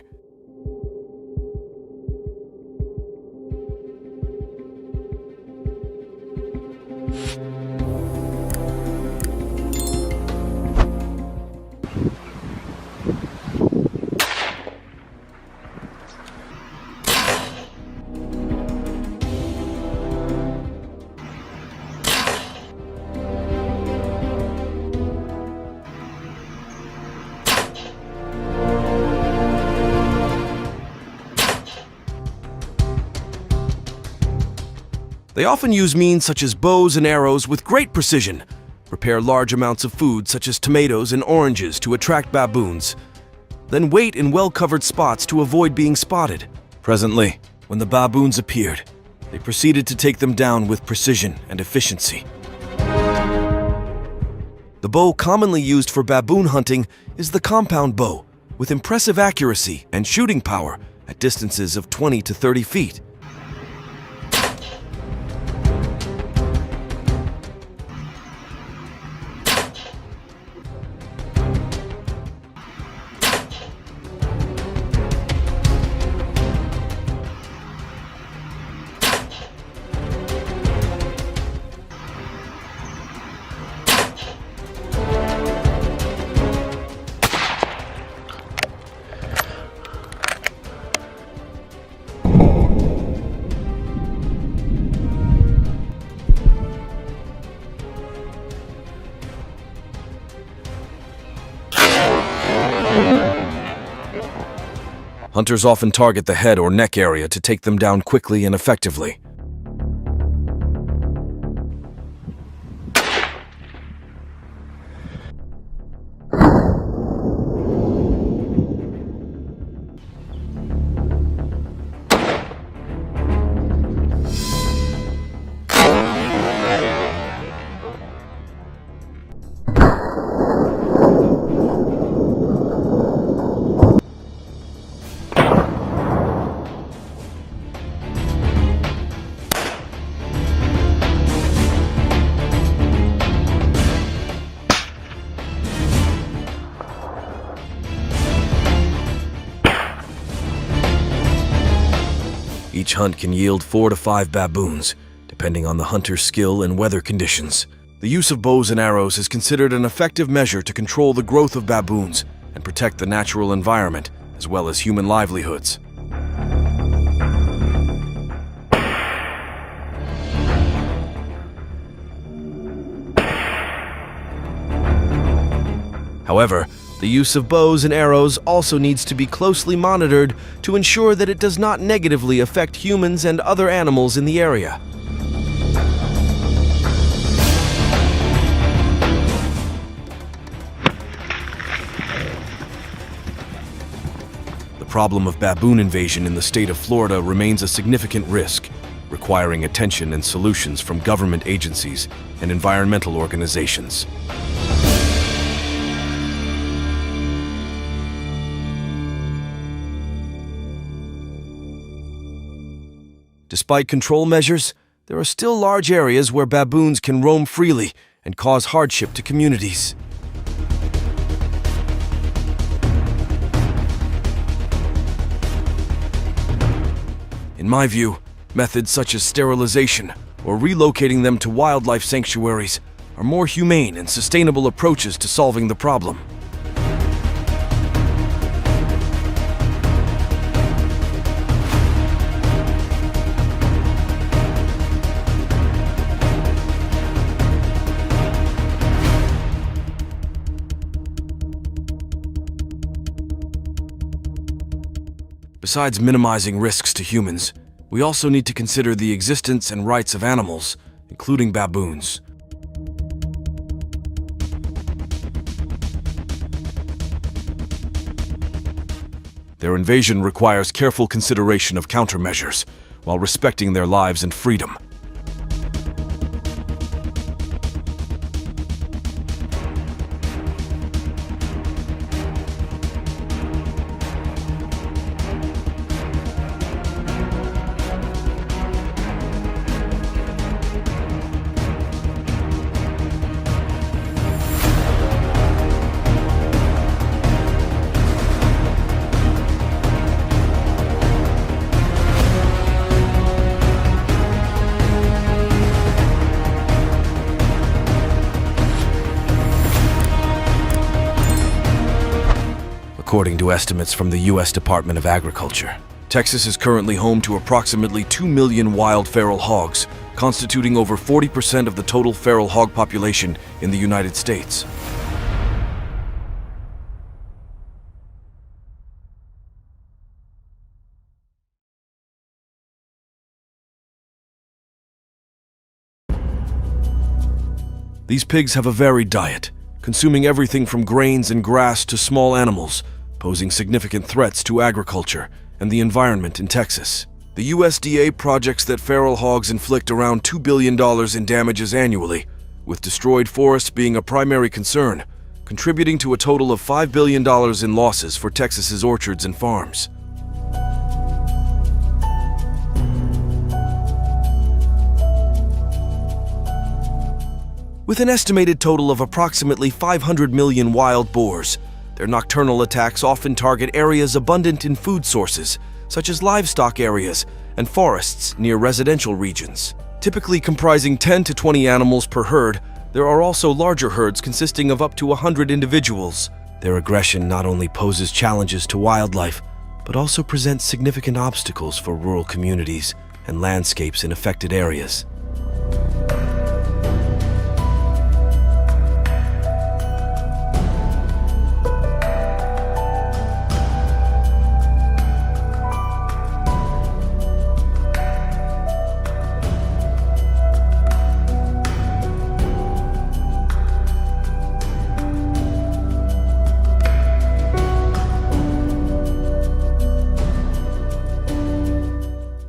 They often use means such as bows and arrows with great precision, prepare large amounts of food such as tomatoes and oranges to attract baboons, then wait in well-covered spots to avoid being spotted. Presently, when the baboons appeared, they proceeded to take them down with precision and efficiency. The bow commonly used for baboon hunting is the compound bow, with impressive accuracy and shooting power at distances of 20 to 30 feet. Hunters often target the head or neck area to take them down quickly and effectively. Each hunt can yield 4 to 5 baboons, depending on the hunter's skill and weather conditions. The use of bows and arrows is considered an effective measure to control the growth of baboons and protect the natural environment, as well as human livelihoods. However, the use of bows and arrows also needs to be closely monitored to ensure that it does not negatively affect humans and other animals in the area. The problem of baboon invasion in the state of Florida remains a significant risk, requiring attention and solutions from government agencies and environmental organizations. Despite control measures, there are still large areas where baboons can roam freely and cause hardship to communities. In my view, methods such as sterilization or relocating them to wildlife sanctuaries are more humane and sustainable approaches to solving the problem. Besides minimizing risks to humans, we also need to consider the existence and rights of animals, including baboons. Their invasion requires careful consideration of countermeasures, while respecting their lives and freedom. According to estimates from the U.S. Department of Agriculture, Texas is currently home to approximately 2 million wild feral hogs, constituting over 40% of the total feral hog population in the United States. These pigs have a varied diet, consuming everything from grains and grass to small animals, posing significant threats to agriculture and the environment in Texas. The USDA projects that feral hogs inflict around $2 billion in damages annually, with destroyed forests being a primary concern, contributing to a total of $5 billion in losses for Texas's orchards and farms. With an estimated total of approximately 500 million wild boars, their nocturnal attacks often target areas abundant in food sources, such as livestock areas and forests near residential regions. Typically comprising 10 to 20 animals per herd, there are also larger herds consisting of up to 100 individuals. Their aggression not only poses challenges to wildlife, but also presents significant obstacles for rural communities and landscapes in affected areas.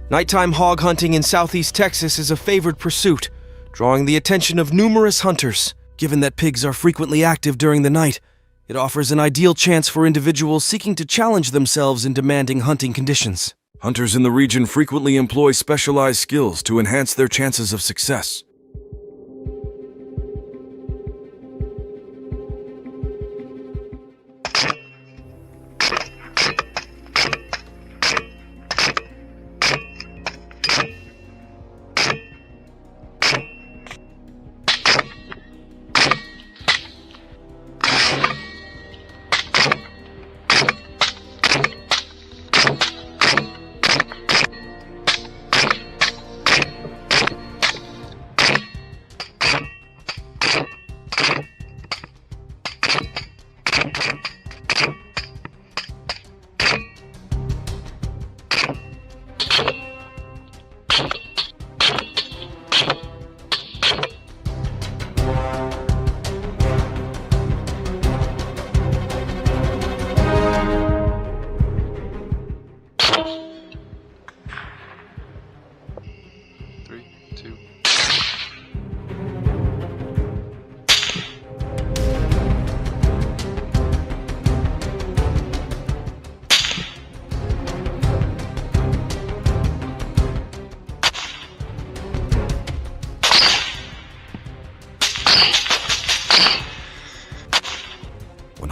Nighttime hog hunting in southeast Texas is a favored pursuit, drawing the attention of numerous hunters. Given that pigs are frequently active during the night, it offers an ideal chance for individuals seeking to challenge themselves in demanding hunting conditions. Hunters in the region frequently employ specialized skills to enhance their chances of success.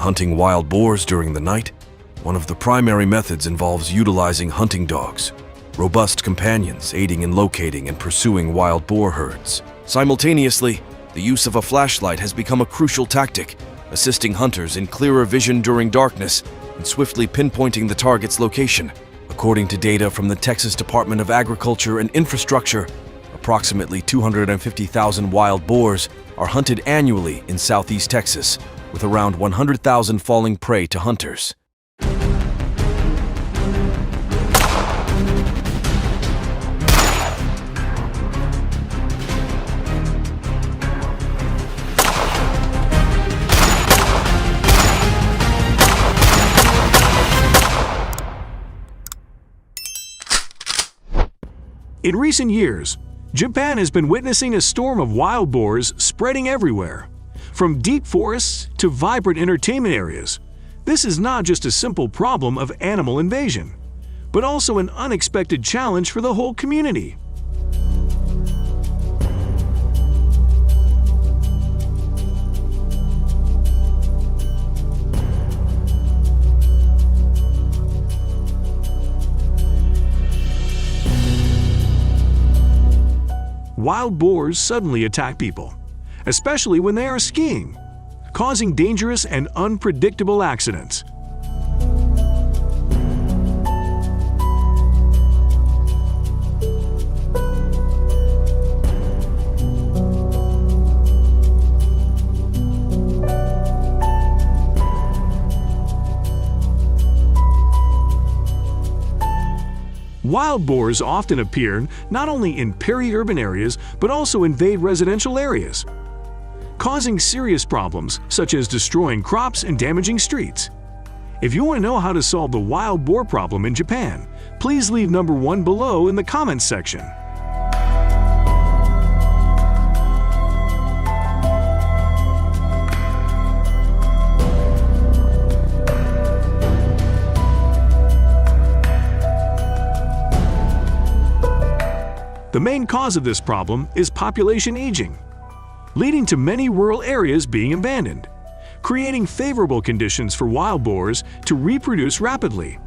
Hunting wild boars during the night, one of the primary methods involves utilizing hunting dogs, robust companions aiding in locating and pursuing wild boar herds. Simultaneously, the use of a flashlight has become a crucial tactic, assisting hunters in clearer vision during darkness and swiftly pinpointing the target's location. According to data from the Texas Department of Agriculture and Infrastructure, approximately 250,000 wild boars are hunted annually in southeast Texas, with around 100,000 falling prey to hunters. In recent years, Japan has been witnessing a storm of wild boars spreading everywhere. From deep forests to vibrant entertainment areas, this is not just a simple problem of animal invasion, but also an unexpected challenge for the whole community. Wild boars suddenly attack people, especially when they are skiing, causing dangerous and unpredictable accidents. Wild boars often appear not only in peri-urban areas but also invade residential areas, causing serious problems such as destroying crops and damaging streets. If you want to know how to solve the wild boar problem in Japan, please leave number 1 below in the comments section. The main cause of this problem is population aging, leading to many rural areas being abandoned, creating favorable conditions for wild boars to reproduce rapidly.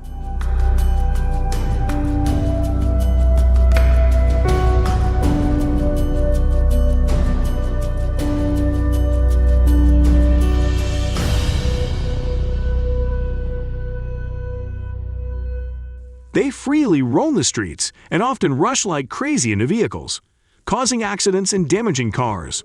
They freely roam the streets and often rush like crazy into vehicles, causing accidents and damaging cars.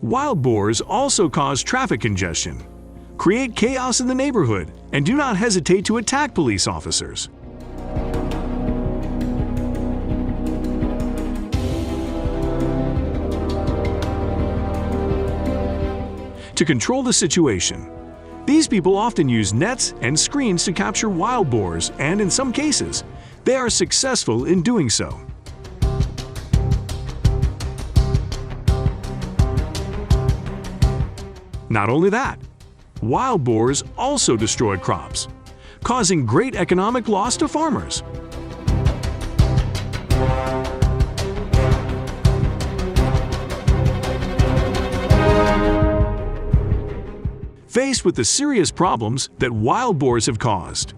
Wild boars also cause traffic congestion, create chaos in the neighborhood, and do not hesitate to attack police officers. To control the situation, these people often use nets and screens to capture wild boars, and in some cases, they are successful in doing so. Not only that, wild boars also destroy crops, causing great economic loss to farmers. Faced with the serious problems that wild boars have caused,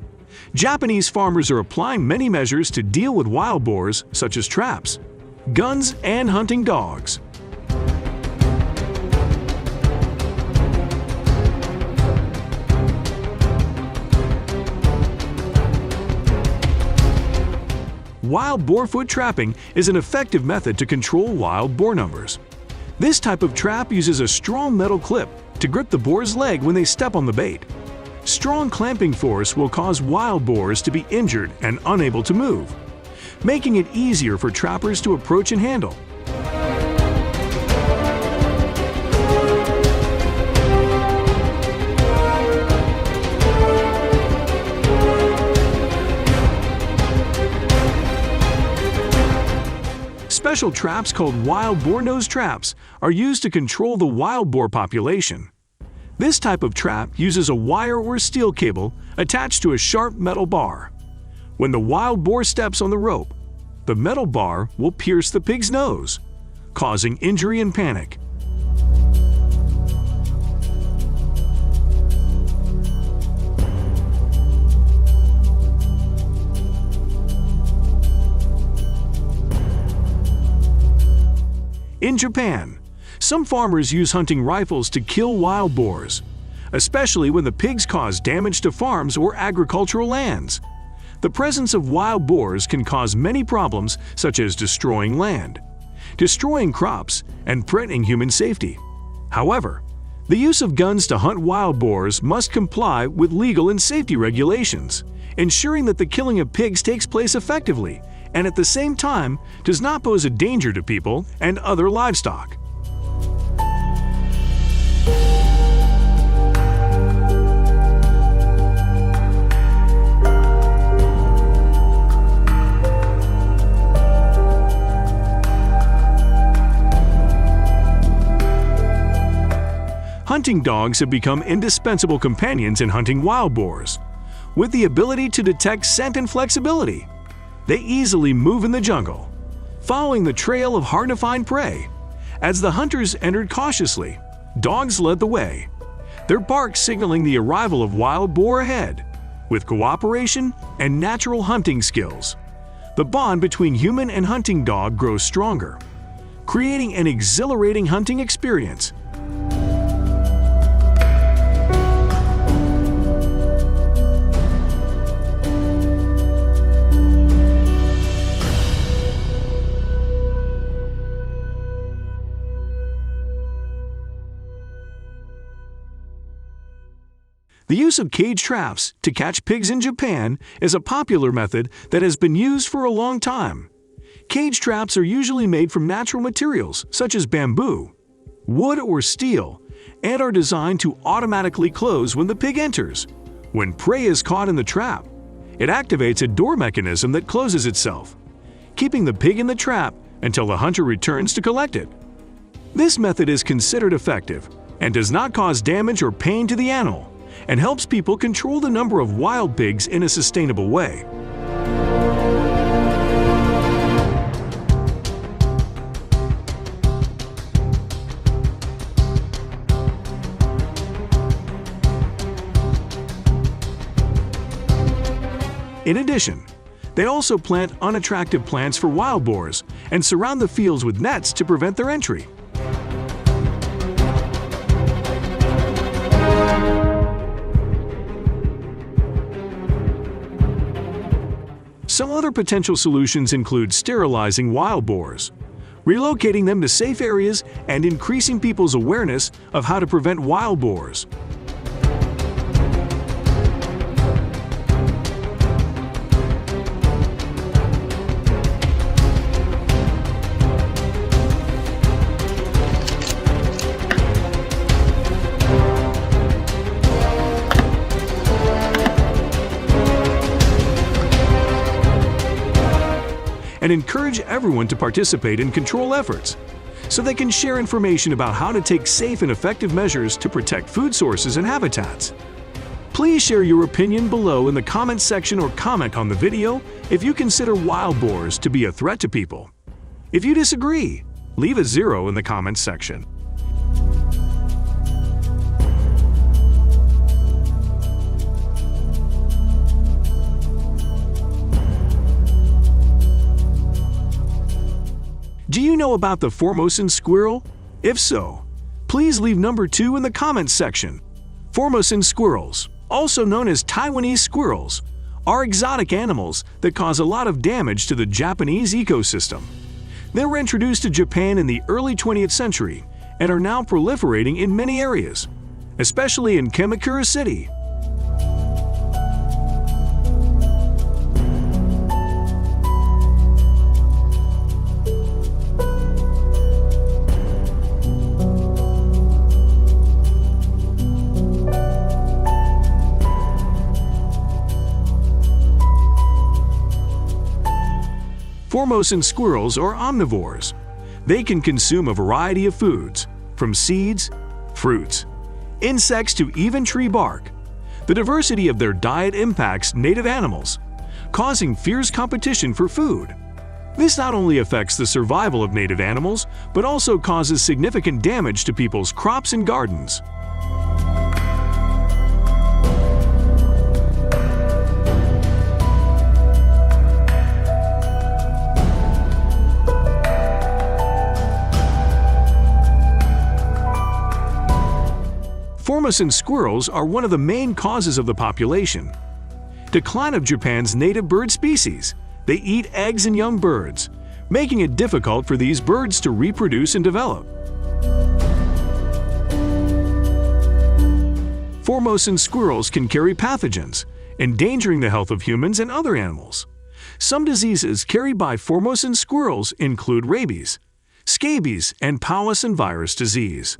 Japanese farmers are applying many measures to deal with wild boars, such as traps, guns, and hunting dogs. Wild boar foot trapping is an effective method to control wild boar numbers. This type of trap uses a strong metal clip to grip the boar's leg when they step on the bait. Strong clamping force will cause wild boars to be injured and unable to move, making it easier for trappers to approach and handle. Special traps called wild boar nose traps are used to control the wild boar population. This type of trap uses a wire or steel cable attached to a sharp metal bar. When the wild boar steps on the rope, the metal bar will pierce the pig's nose, causing injury and panic. In Japan, some farmers use hunting rifles to kill wild boars, especially when the pigs cause damage to farms or agricultural lands. The presence of wild boars can cause many problems, such as destroying land, destroying crops, and threatening human safety. However, the use of guns to hunt wild boars must comply with legal and safety regulations, ensuring that the killing of pigs takes place effectively and at the same time does not pose a danger to people and other livestock. Hunting dogs have become indispensable companions in hunting wild boars. With the ability to detect scent and flexibility, they easily move in the jungle, following the trail of hard-to-find prey. As the hunters entered cautiously, dogs led the way, their bark signaling the arrival of wild boar ahead. With cooperation and natural hunting skills, the bond between human and hunting dog grows stronger, creating an exhilarating hunting experience. The use of cage traps to catch pigs in Japan is a popular method that has been used for a long time. Cage traps are usually made from natural materials such as bamboo, wood, or steel, and are designed to automatically close when the pig enters. When prey is caught in the trap, it activates a door mechanism that closes itself, keeping the pig in the trap until the hunter returns to collect it. This method is considered effective and does not cause damage or pain to the animal, and helps people control the number of wild pigs in a sustainable way. In addition, they also plant unattractive plants for wild boars and surround the fields with nets to prevent their entry. Some other potential solutions include sterilizing wild boars, relocating them to safe areas, and increasing people's awareness of how to prevent wild boars. And encourage everyone to participate in control efforts, so they can share information about how to take safe and effective measures to protect food sources and habitats. Please share your opinion below in the comments section or comment on the video if you consider wild boars to be a threat to people. If you disagree, leave a 0 in the comments section. Do you know about the Formosan squirrel? If so, please leave number 2 in the comments section. Formosan squirrels, also known as Taiwanese squirrels, are exotic animals that cause a lot of damage to the Japanese ecosystem. They were introduced to Japan in the early 20th century and are now proliferating in many areas, especially in Kamakura City. Formosan squirrels are omnivores. They can consume a variety of foods, from seeds, fruits, insects to even tree bark. The diversity of their diet impacts native animals, causing fierce competition for food. This not only affects the survival of native animals, but also causes significant damage to people's crops and gardens. Formosan squirrels are one of the main causes of the population decline of Japan's native bird species. They eat eggs and young birds, making it difficult for these birds to reproduce and develop. Formosan squirrels can carry pathogens, endangering the health of humans and other animals. Some diseases carried by Formosan squirrels include rabies, scabies, and Powys and virus disease.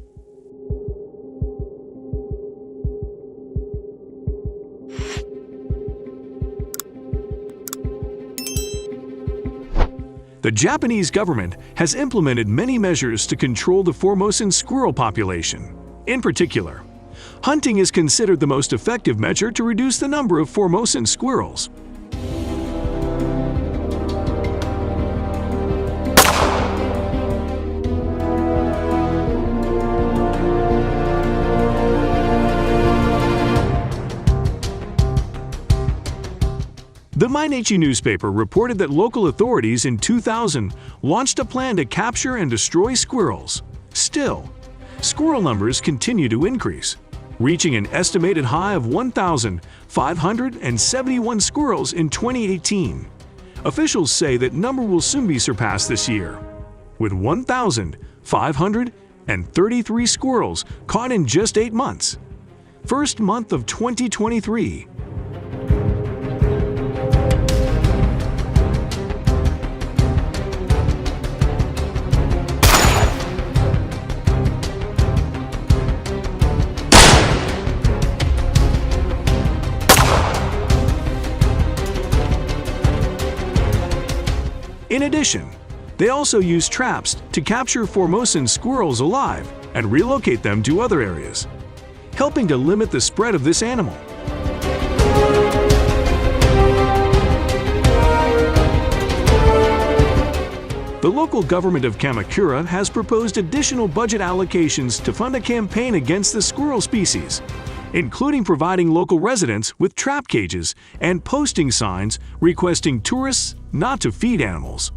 The Japanese government has implemented many measures to control the Formosan squirrel population. In particular, hunting is considered the most effective measure to reduce the number of Formosan squirrels. The Mainichi newspaper reported that local authorities in 2000 launched a plan to capture and destroy squirrels. Still, squirrel numbers continue to increase, reaching an estimated high of 1,571 squirrels in 2018. Officials say that number will soon be surpassed this year, with 1,533 squirrels caught in just 8 months. First month of 2023. In addition, they also use traps to capture Formosan squirrels alive and relocate them to other areas, helping to limit the spread of this animal. The local government of Kamakura has proposed additional budget allocations to fund a campaign against the squirrel species, including providing local residents with trap cages and posting signs requesting tourists not to feed animals.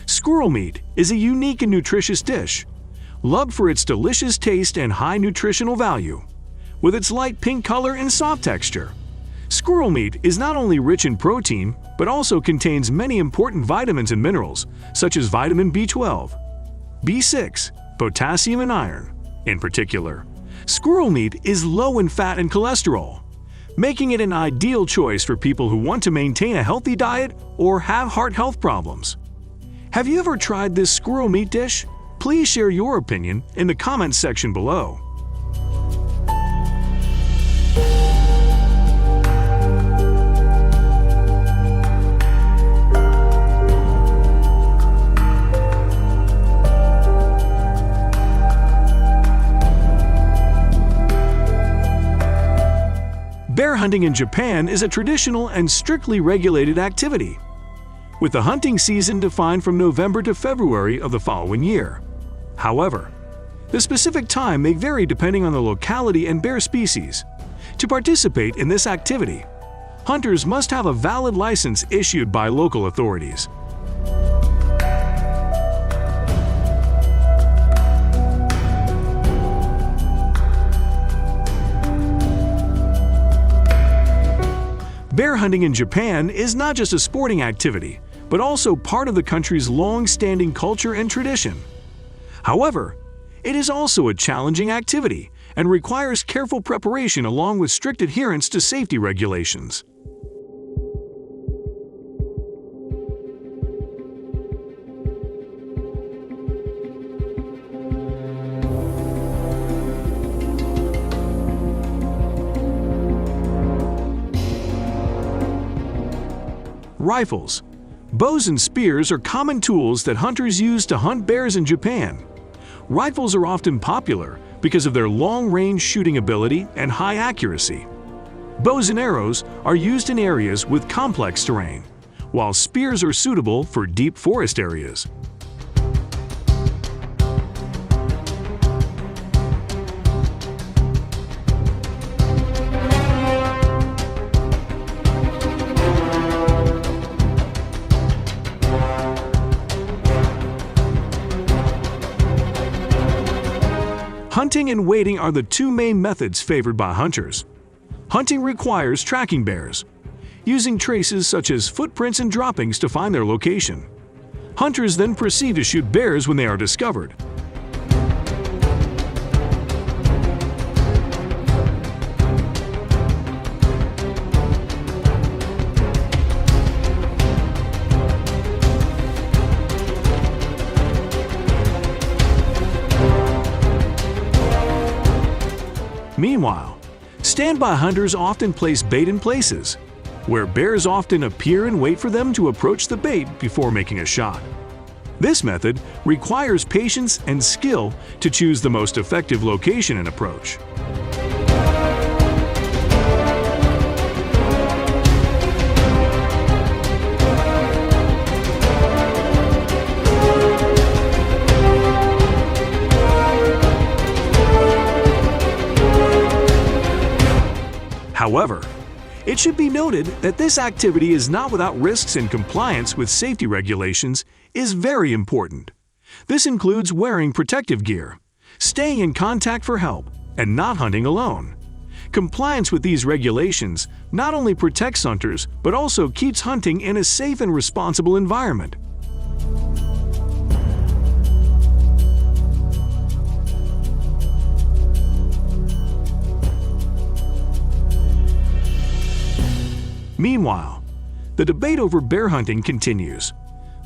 Squirrel meat is a unique and nutritious dish, loved for its delicious taste and high nutritional value. With its light pink color and soft texture, squirrel meat is not only rich in protein, but also contains many important vitamins and minerals, such as vitamin B12, B6, potassium, and iron. In particular, squirrel meat is low in fat and cholesterol, making it an ideal choice for people who want to maintain a healthy diet or have heart health problems. Have you ever tried this squirrel meat dish? Please share your opinion in the comments section below. Bear hunting in Japan is a traditional and strictly regulated activity, with the hunting season defined from November to February of the following year. However, the specific time may vary depending on the locality and bear species. To participate in this activity, hunters must have a valid license issued by local authorities. Bear hunting in Japan is not just a sporting activity, but also part of the country's long-standing culture and tradition. However, it is also a challenging activity and requires careful preparation along with strict adherence to safety regulations. Rifles, bows, and spears are common tools that hunters use to hunt bears in Japan. Rifles are often popular because of their long-range shooting ability and high accuracy. Bows and arrows are used in areas with complex terrain, while spears are suitable for deep forest areas. Hunting and wading are the two main methods favored by hunters. Hunting requires tracking bears, using traces such as footprints and droppings to find their location. Hunters then proceed to shoot bears when they are discovered. Meanwhile, standby hunters often place bait in places where bears often appear and wait for them to approach the bait before making a shot. This method requires patience and skill to choose the most effective location and approach. However, it should be noted that this activity is not without risks, and compliance with safety regulations is very important. This includes wearing protective gear, staying in contact for help, and not hunting alone. Compliance with these regulations not only protects hunters but also keeps hunting in a safe and responsible environment. Meanwhile, the debate over bear hunting continues.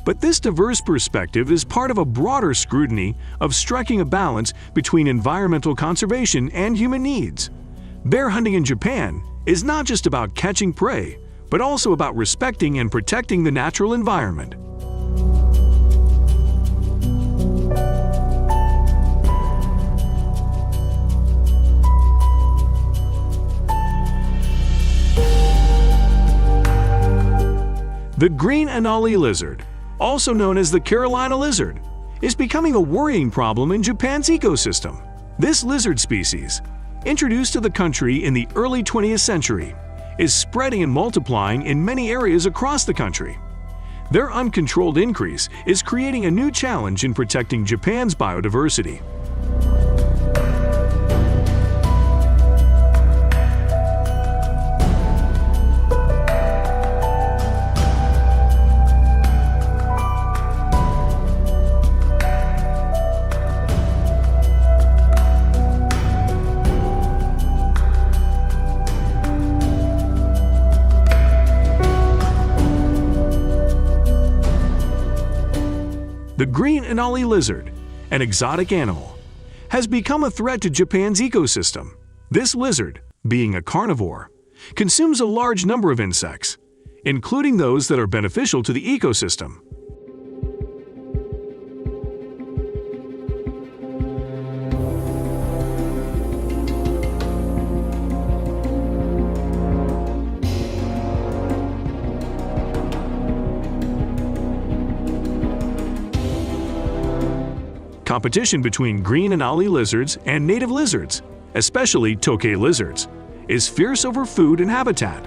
But this diverse perspective is part of a broader scrutiny of striking a balance between environmental conservation and human needs. Bear hunting in Japan is not just about catching prey, but also about respecting and protecting the natural environment. The green Anali lizard, also known as the Carolina lizard, is becoming a worrying problem in Japan's ecosystem. This lizard species, introduced to the country in the early 20th century, is spreading and multiplying in many areas across the country. Their uncontrolled increase is creating a new challenge in protecting Japan's biodiversity. The green Anali lizard, an exotic animal, has become a threat to Japan's ecosystem. This lizard, being a carnivore, consumes a large number of insects, including those that are beneficial to the ecosystem. Competition between green Anali lizards and native lizards, especially tokay lizards, is fierce over food and habitat.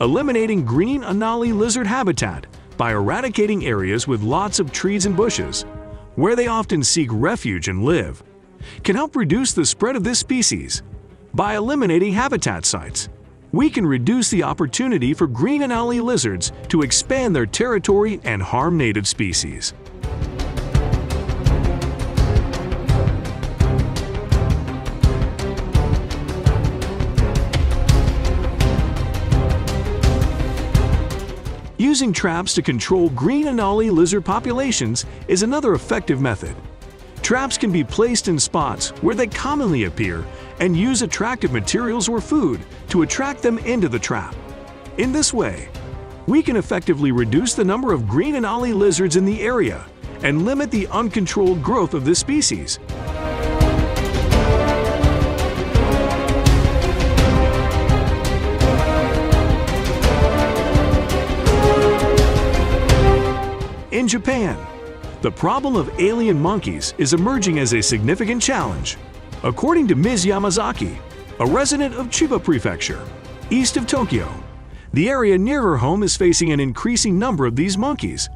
Eliminating green Anali lizard habitat by eradicating areas with lots of trees and bushes, where they often seek refuge and live, can help reduce the spread of this species. By eliminating habitat sites, we can reduce the opportunity for green Anali lizards to expand their territory and harm native species. Using traps to control green Anali lizard populations is another effective method. Traps can be placed in spots where they commonly appear and use attractive materials or food to attract them into the trap. In this way, we can effectively reduce the number of green Anali lizards in the area and limit the uncontrolled growth of this species. In Japan, the problem of alien monkeys is emerging as a significant challenge. According to Ms. Yamazaki, a resident of Chiba Prefecture, east of Tokyo, the area near her home is facing an increasing number of these monkeys.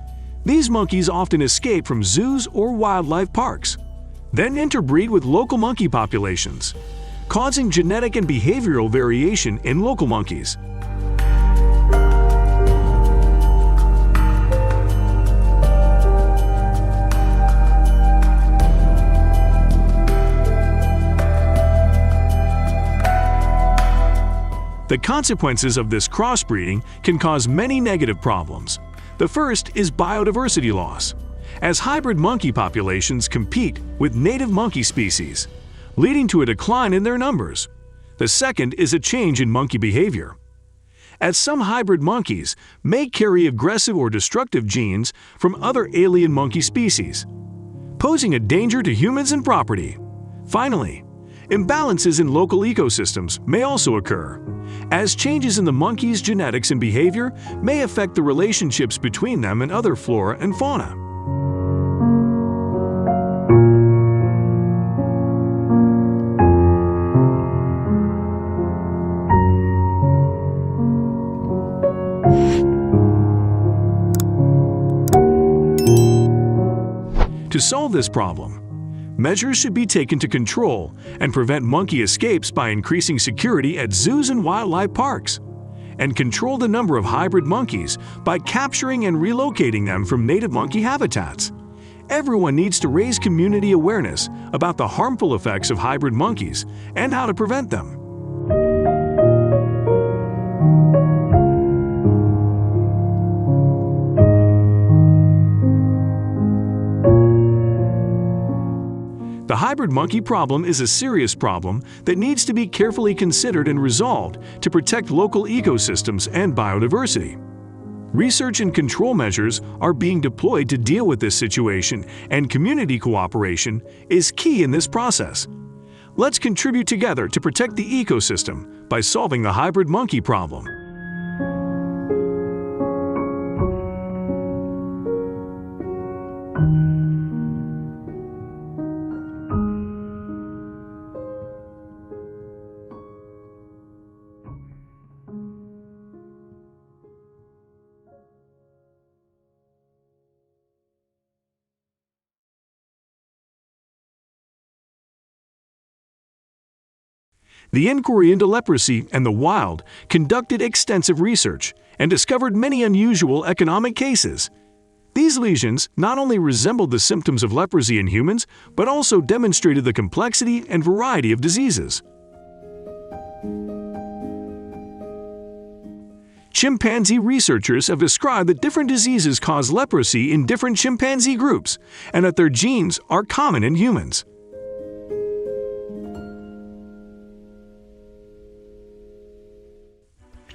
These monkeys often escape from zoos or wildlife parks, then interbreed with local monkey populations, causing genetic and behavioral variation in local monkeys. The consequences of this crossbreeding can cause many negative problems. The first is biodiversity loss, as hybrid monkey populations compete with native monkey species, leading to a decline in their numbers. The second is a change in monkey behavior, as some hybrid monkeys may carry aggressive or destructive genes from other alien monkey species, posing a danger to humans and property. Finally, imbalances in local ecosystems may also occur, as changes in the monkey's genetics and behavior may affect the relationships between them and other flora and fauna. To solve this problem, measures should be taken to control and prevent monkey escapes by increasing security at zoos and wildlife parks, and control the number of hybrid monkeys by capturing and relocating them from native monkey habitats. Everyone needs to raise community awareness about the harmful effects of hybrid monkeys and how to prevent them. The hybrid monkey problem is a serious problem that needs to be carefully considered and resolved to protect local ecosystems and biodiversity. Research and control measures are being deployed to deal with this situation, and community cooperation is key in this process. Let's contribute together to protect the ecosystem by solving the hybrid monkey problem. The Inquiry into Leprosy and the Wild conducted extensive research and discovered many unusual economic cases. These lesions not only resembled the symptoms of leprosy in humans, but also demonstrated the complexity and variety of diseases. Chimpanzee researchers have described that different diseases cause leprosy in different chimpanzee groups, and that their genes are common in humans.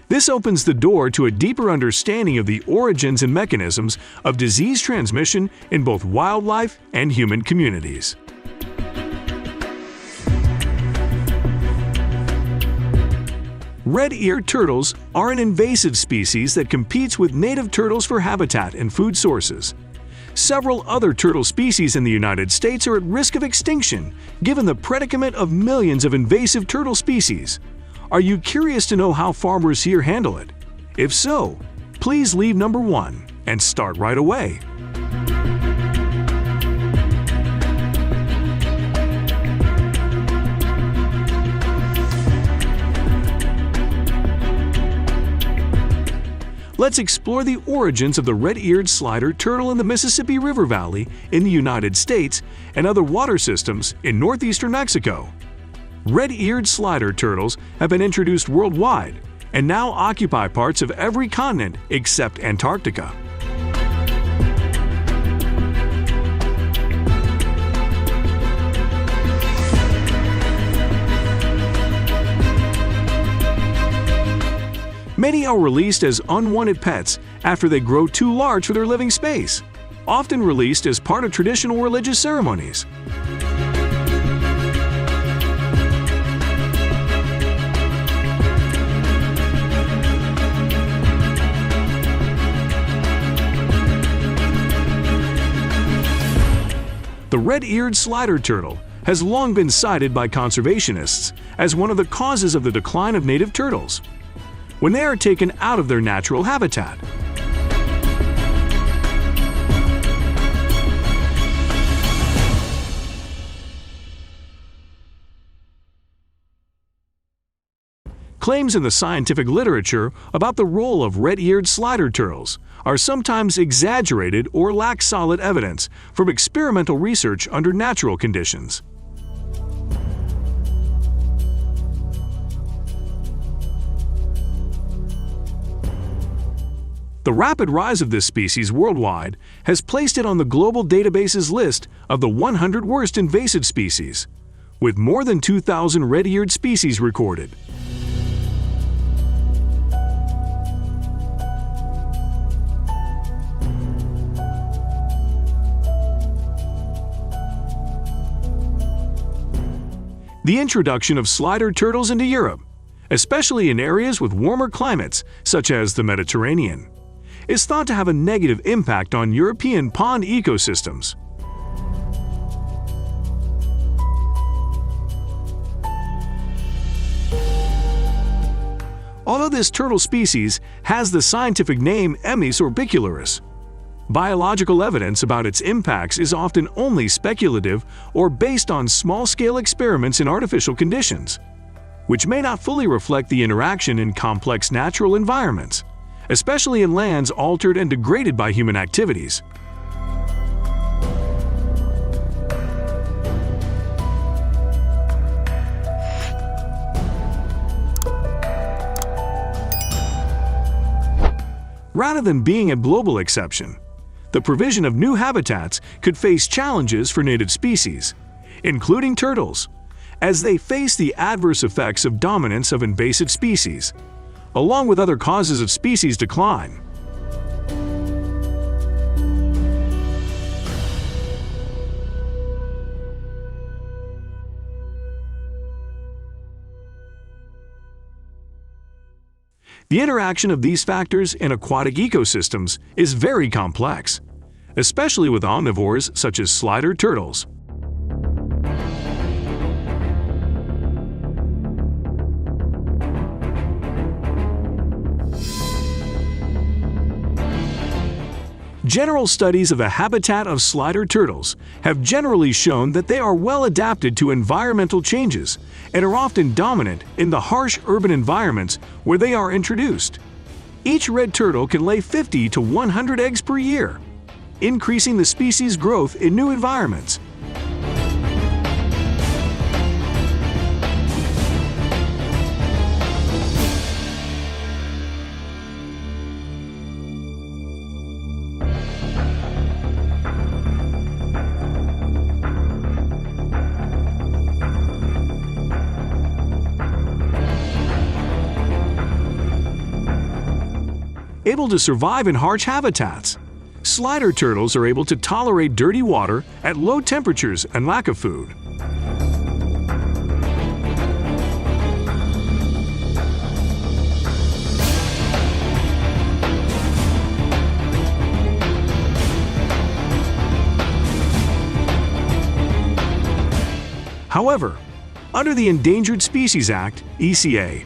This opens the door to a deeper understanding of the origins and mechanisms of disease transmission in both wildlife and human communities. Red-eared turtles are an invasive species that competes with native turtles for habitat and food sources. Several other turtle species in the United States are at risk of extinction, given the predicament of millions of invasive turtle species. Are you curious to know how farmers here handle it? If so, please leave number 1 and start right away. Let's explore the origins of the red-eared slider turtle in the Mississippi River Valley in the United States and other water systems in northeastern Mexico. Red-eared slider turtles have been introduced worldwide and now occupy parts of every continent except Antarctica. Many are released as unwanted pets after they grow too large for their living space, often released as part of traditional religious ceremonies. The red-eared slider turtle has long been cited by conservationists as one of the causes of the decline of native turtles when they are taken out of their natural habitat. Claims in the scientific literature about the role of red-eared slider turtles are sometimes exaggerated or lack solid evidence from experimental research under natural conditions. The rapid rise of this species worldwide has placed it on the global database's list of the 100 worst invasive species, with more than 2,000 red-eared species recorded. The introduction of slider turtles into Europe, especially in areas with warmer climates such as the Mediterranean, is thought to have a negative impact on European pond ecosystems. Although this turtle species has the scientific name Emys orbicularis, biological evidence about its impacts is often only speculative or based on small-scale experiments in artificial conditions, which may not fully reflect the interaction in complex natural environments, especially in lands altered and degraded by human activities. Rather than being a global exception, the provision of new habitats could face challenges for native species, including turtles, as they face the adverse effects of dominance of invasive species, along with other causes of species decline. The interaction of these factors in aquatic ecosystems is very complex, especially with omnivores such as slider turtles. General studies of the habitat of slider turtles have generally shown that they are well adapted to environmental changes and are often dominant in the harsh urban environments where they are introduced. Each red turtle can lay 50 to 100 eggs per year, increasing the species' growth in new environments. Able to survive in harsh habitats, slider turtles are able to tolerate dirty water at low temperatures and lack of food. However, under the Endangered Species Act, ECA,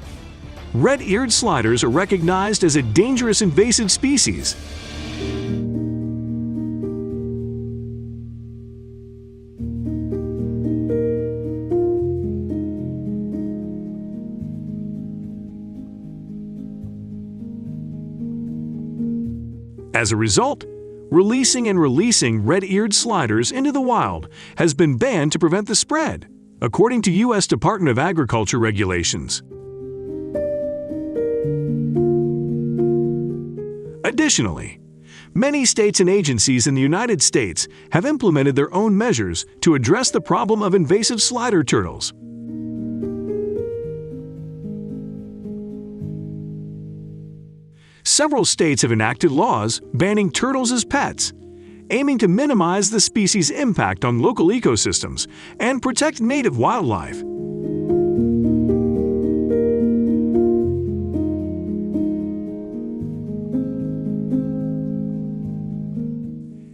red-eared sliders are recognized as a dangerous invasive species. As a result, releasing and releasing red-eared sliders into the wild has been banned to prevent the spread, according to U.S. Department of Agriculture regulations. Additionally, many states and agencies in the United States have implemented their own measures to address the problem of invasive slider turtles. Several states have enacted laws banning turtles as pets, aiming to minimize the species' impact on local ecosystems and protect native wildlife.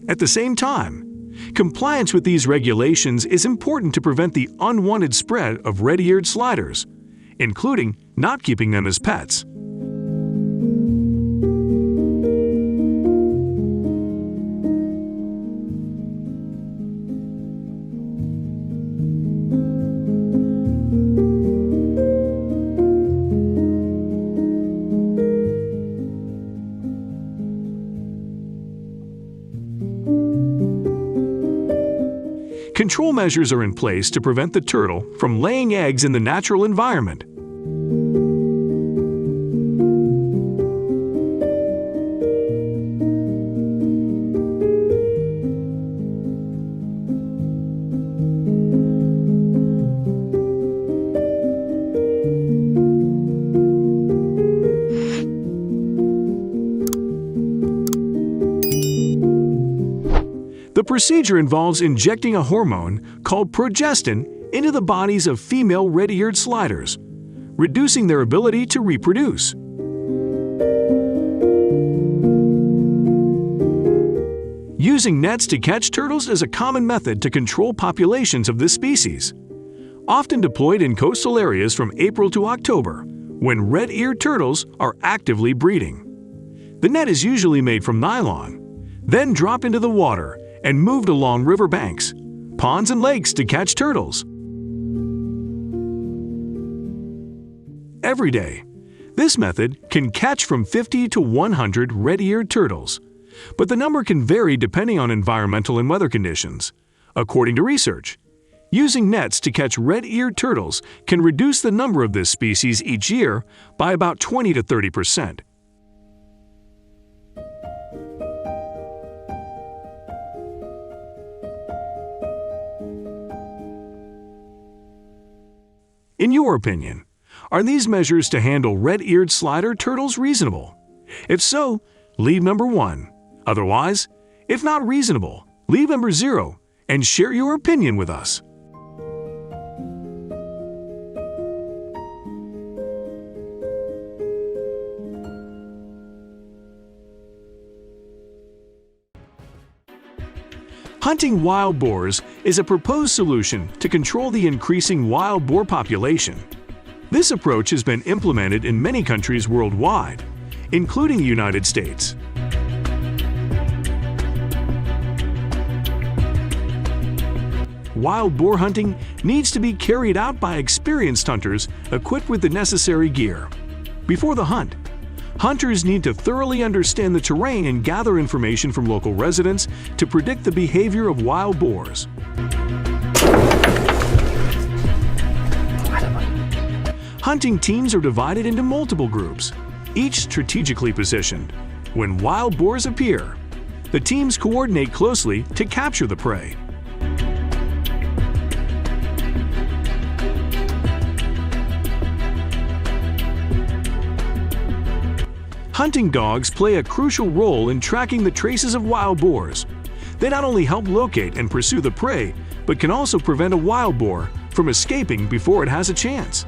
At the same time, compliance with these regulations is important to prevent the unwanted spread of red-eared sliders, including not keeping them as pets. Control measures are in place to prevent the turtle from laying eggs in the natural environment. The procedure involves injecting a hormone called progestin into the bodies of female red-eared sliders, reducing their ability to reproduce. Using nets to catch turtles is a common method to control populations of this species, often deployed in coastal areas from April to October, when red-eared turtles are actively breeding. The net is usually made from nylon, then dropped into the water and moved along river banks, ponds, and lakes to catch turtles. Every day, this method can catch from 50 to 100 red-eared turtles, but the number can vary depending on environmental and weather conditions. According to research, using nets to catch red-eared turtles can reduce the number of this species each year by about 20 to 30%. In your opinion, are these measures to handle red-eared slider turtles reasonable? If so, leave number 1. Otherwise, if not reasonable, leave number 0 and share your opinion with us. Hunting wild boars is a proposed solution to control the increasing wild boar population. This approach has been implemented in many countries worldwide, including the United States. Wild boar hunting needs to be carried out by experienced hunters equipped with the necessary gear. Before the hunt, hunters need to thoroughly understand the terrain and gather information from local residents to predict the behavior of wild boars. Hunting teams are divided into multiple groups, each strategically positioned. When wild boars appear, the teams coordinate closely to capture the prey. Hunting dogs play a crucial role in tracking the traces of wild boars. They not only help locate and pursue the prey, but can also prevent a wild boar from escaping before it has a chance.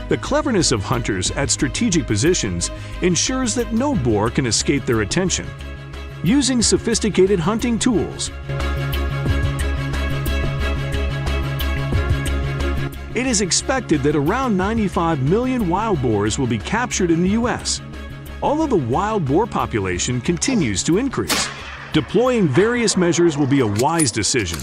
The cleverness of hunters at strategic positions ensures that no boar can escape their attention. Using sophisticated hunting tools, it is expected that around 95 million wild boars will be captured in the U.S., although the wild boar population continues to increase. Deploying various measures will be a wise decision.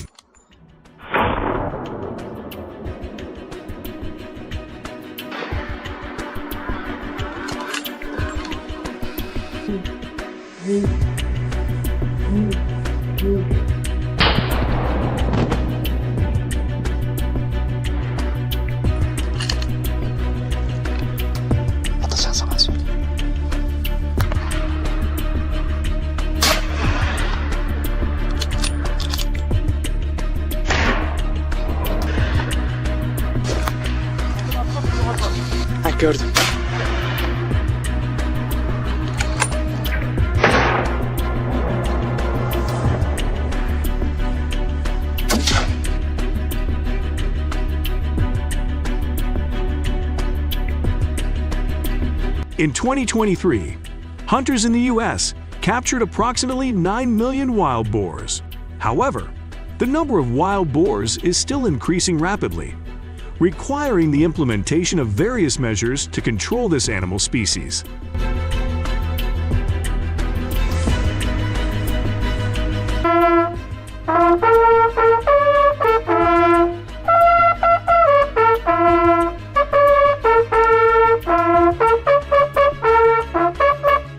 Gördüm. In 2023, hunters in the U.S. captured approximately 9 million wild boars. However, the number of wild boars is still increasing rapidly, requiring the implementation of various measures to control this animal species.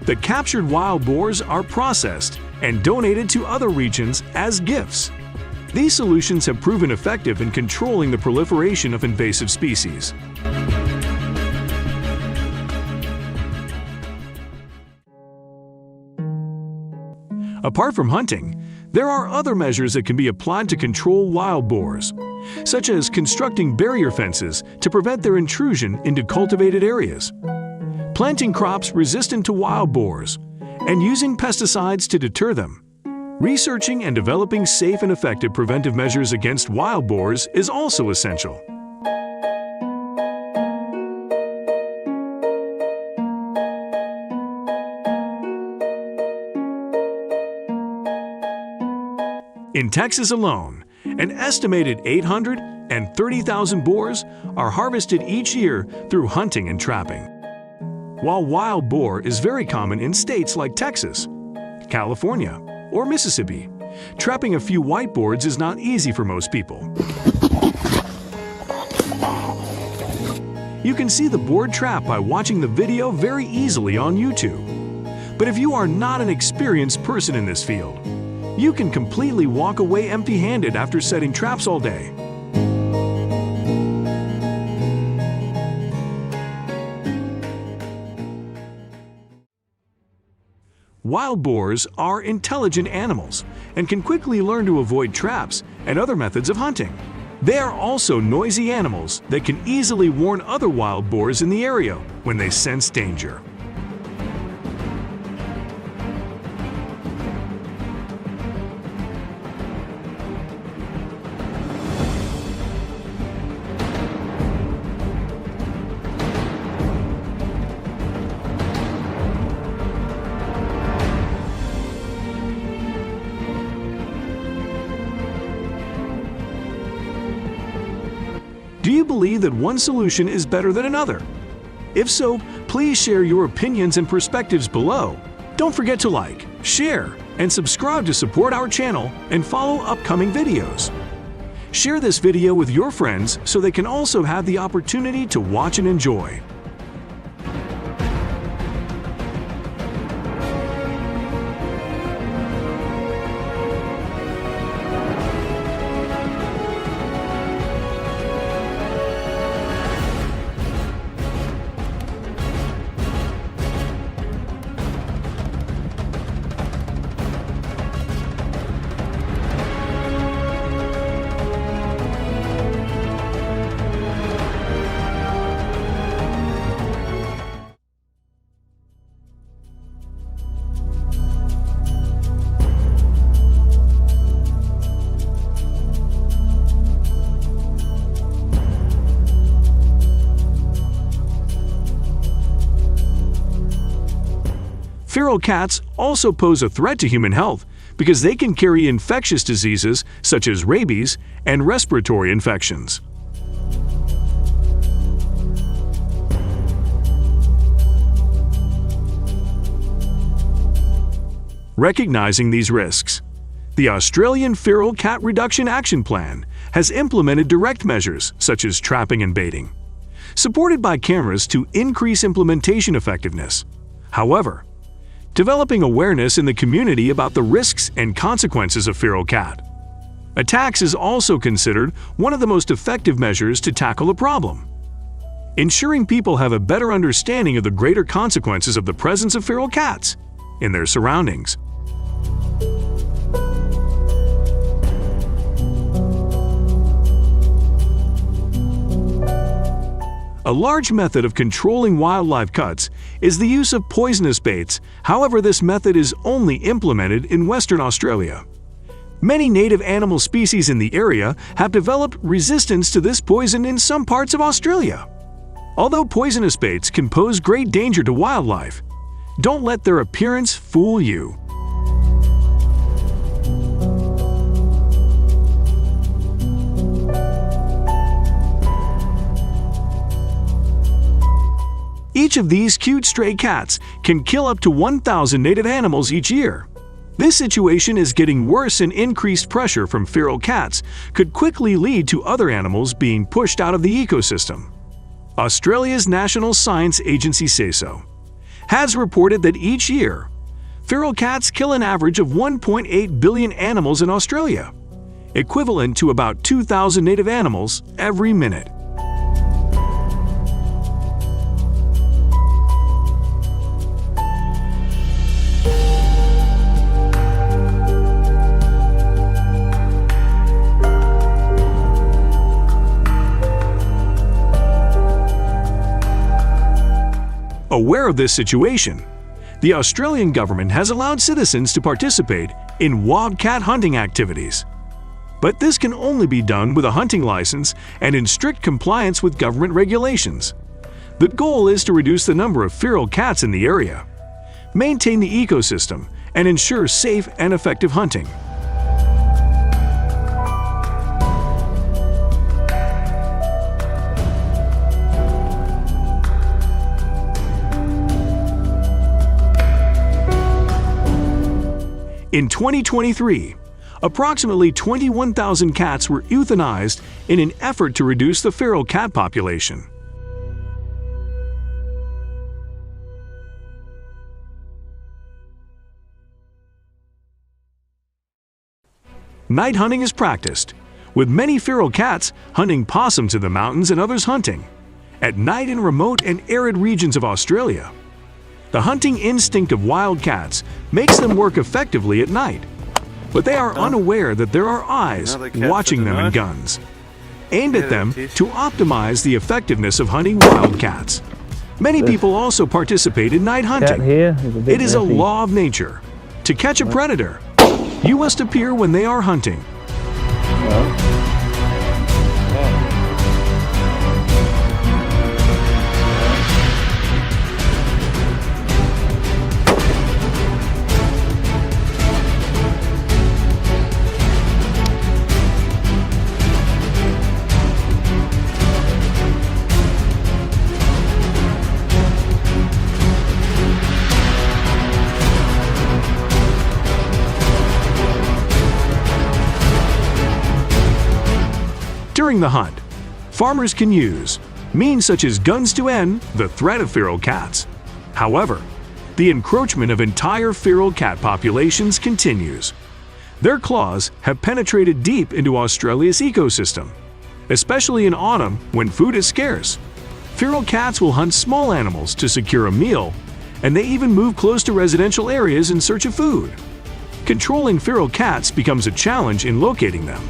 The captured wild boars are processed and donated to other regions as gifts. These solutions have proven effective in controlling the proliferation of invasive species. Apart from hunting, There are other measures that can be applied to control wild boars, such as constructing barrier fences to prevent their intrusion into cultivated areas, planting crops resistant to wild boars, and using pesticides to deter them. Researching and developing safe and effective preventive measures against wild boars is also essential. In Texas alone, an estimated 830,000 boars are harvested each year through hunting and trapping. While wild boar is very common in states like Texas, California, or Mississippi, trapping a few whiteboards is not easy for most people. You can see the board trap by watching the video very easily on YouTube. But if you are not an experienced person in this field, you can completely walk away empty-handed after setting traps all day. Wild boars are intelligent animals and can quickly learn to avoid traps and other methods of hunting. They are also noisy animals that can easily warn other wild boars in the area when they sense danger. Do you believe that one solution is better than another? If so, please share your opinions and perspectives below. Don't forget to like, share, and subscribe to support our channel and follow upcoming videos. Share this video with your friends so they can also have the opportunity to watch and enjoy. Feral cats also pose a threat to human health because they can carry infectious diseases such as rabies and respiratory infections. Recognizing these risks, the Australian Feral Cat Reduction Action Plan has implemented direct measures such as trapping and baiting, supported by cameras to increase implementation effectiveness. However, developing awareness in the community about the risks and consequences of feral cat attacks is also considered one of the most effective measures to tackle the problem. Ensuring people have a better understanding of the greater consequences of the presence of feral cats in their surroundings. A large method of controlling wildlife cuts is the use of poisonous baits. However, this method is only implemented in Western Australia. Many native animal species in the area have developed resistance to this poison in some parts of Australia. Although poisonous baits can pose great danger to wildlife, don't let their appearance fool you. Each of these cute stray cats can kill up to 1,000 native animals each year. This situation is getting worse, and increased pressure from feral cats could quickly lead to other animals being pushed out of the ecosystem. Australia's National Science Agency SASO has reported that each year, feral cats kill an average of 1.8 billion animals in Australia, equivalent to about 2,000 native animals every minute. Aware of this situation, the Australian government has allowed citizens to participate in wildcat hunting activities. But this can only be done with a hunting license and in strict compliance with government regulations. The goal is to reduce the number of feral cats in the area, maintain the ecosystem, and ensure safe and effective hunting. In 2023, approximately 21,000 cats were euthanized in an effort to reduce the feral cat population. Night hunting is practiced, with many feral cats hunting possums in the mountains and others hunting at night in remote and arid regions of Australia. The hunting instinct of wild cats makes them work effectively at night, but they are unaware that there are eyes watching them and guns, aimed at them to optimize the effectiveness of hunting wild cats. Many people also participate in night hunting. It is a law of nature. To catch a predator, you must appear when they are hunting. During the hunt, farmers can use means such as guns to end the threat of feral cats. However, the encroachment of entire feral cat populations continues. Their claws have penetrated deep into Australia's ecosystem, especially in autumn when food is scarce. Feral cats will hunt small animals to secure a meal, and they even move close to residential areas in search of food. Controlling feral cats becomes a challenge in locating them.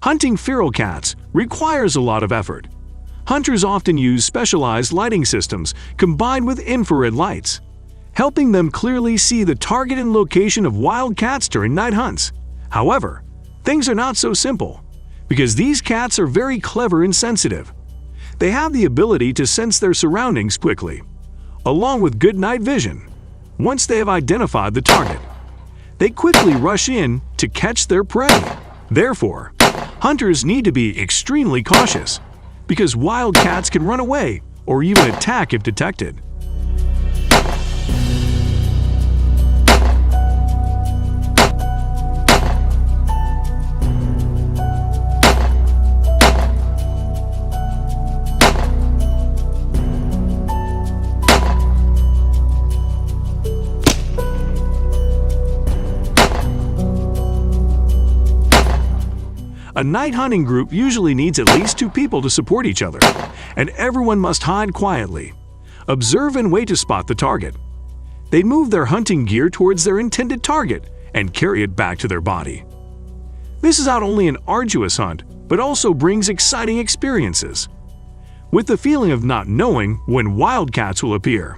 Hunting feral cats requires a lot of effort. Hunters often use specialized lighting systems combined with infrared lights, helping them clearly see the target and location of wild cats during night hunts. However, things are not so simple, because these cats are very clever and sensitive. They have the ability to sense their surroundings quickly, along with good night vision. Once they have identified the target, they quickly rush in to catch their prey. Therefore, hunters need to be extremely cautious, because wild cats can run away or even attack if detected. A night hunting group usually needs at least 2 people to support each other, and everyone must hide quietly, observe and wait to spot the target. They move their hunting gear towards their intended target and carry it back to their body. This is not only an arduous hunt, but also brings exciting experiences. With the feeling of not knowing when wildcats will appear,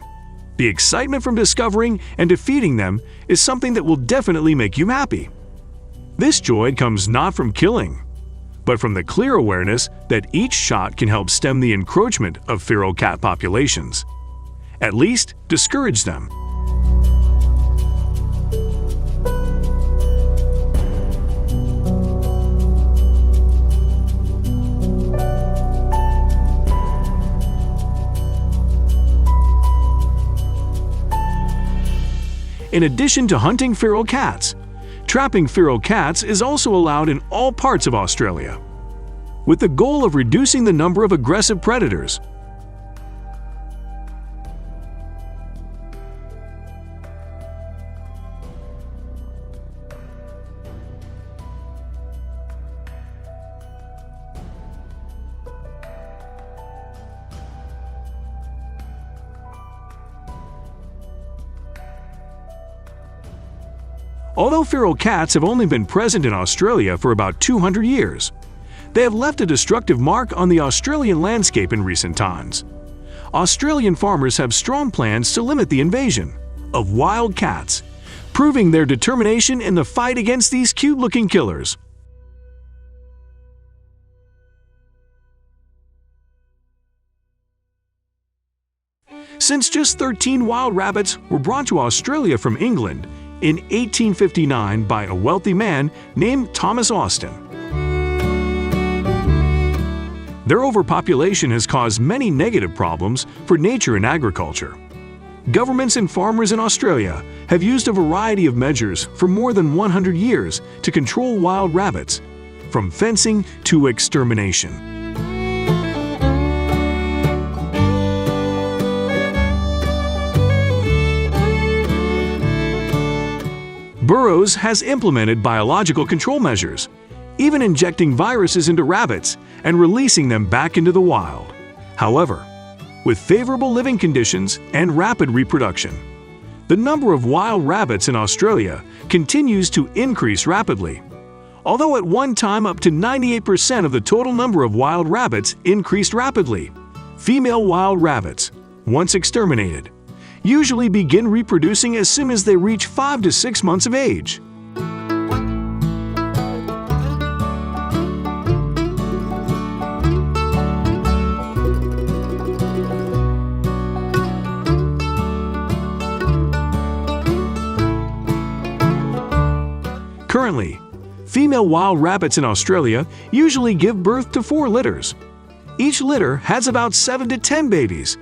the excitement from discovering and defeating them is something that will definitely make you happy. This joy comes not from killing, but from the clear awareness that each shot can help stem the encroachment of feral cat populations. At least, discourage them. In addition to hunting feral cats, trapping feral cats is also allowed in all parts of Australia, with the goal of reducing the number of aggressive predators. Although feral cats have only been present in Australia for about 200 years, they have left a destructive mark on the Australian landscape in recent times. Australian farmers have strong plans to limit the invasion of wild cats, proving their determination in the fight against these cute-looking killers. Since just 13 wild rabbits were brought to Australia from England in 1859 by a wealthy man named Thomas Austin. Their overpopulation has caused many negative problems for nature and agriculture. Governments and farmers in Australia have used a variety of measures for more than 100 years to control wild rabbits, from fencing to extermination. Burroughs has implemented biological control measures, even injecting viruses into rabbits and releasing them back into the wild. However, with favorable living conditions and rapid reproduction, the number of wild rabbits in Australia continues to increase rapidly. Although at one time up to 98% of the total number of wild rabbits increased rapidly, female wild rabbits, once exterminated, usually begin reproducing as soon as they reach 5 to 6 months of age. Currently, female wild rabbits in Australia usually give birth to 4 litters. Each litter has about 7 to 10 babies.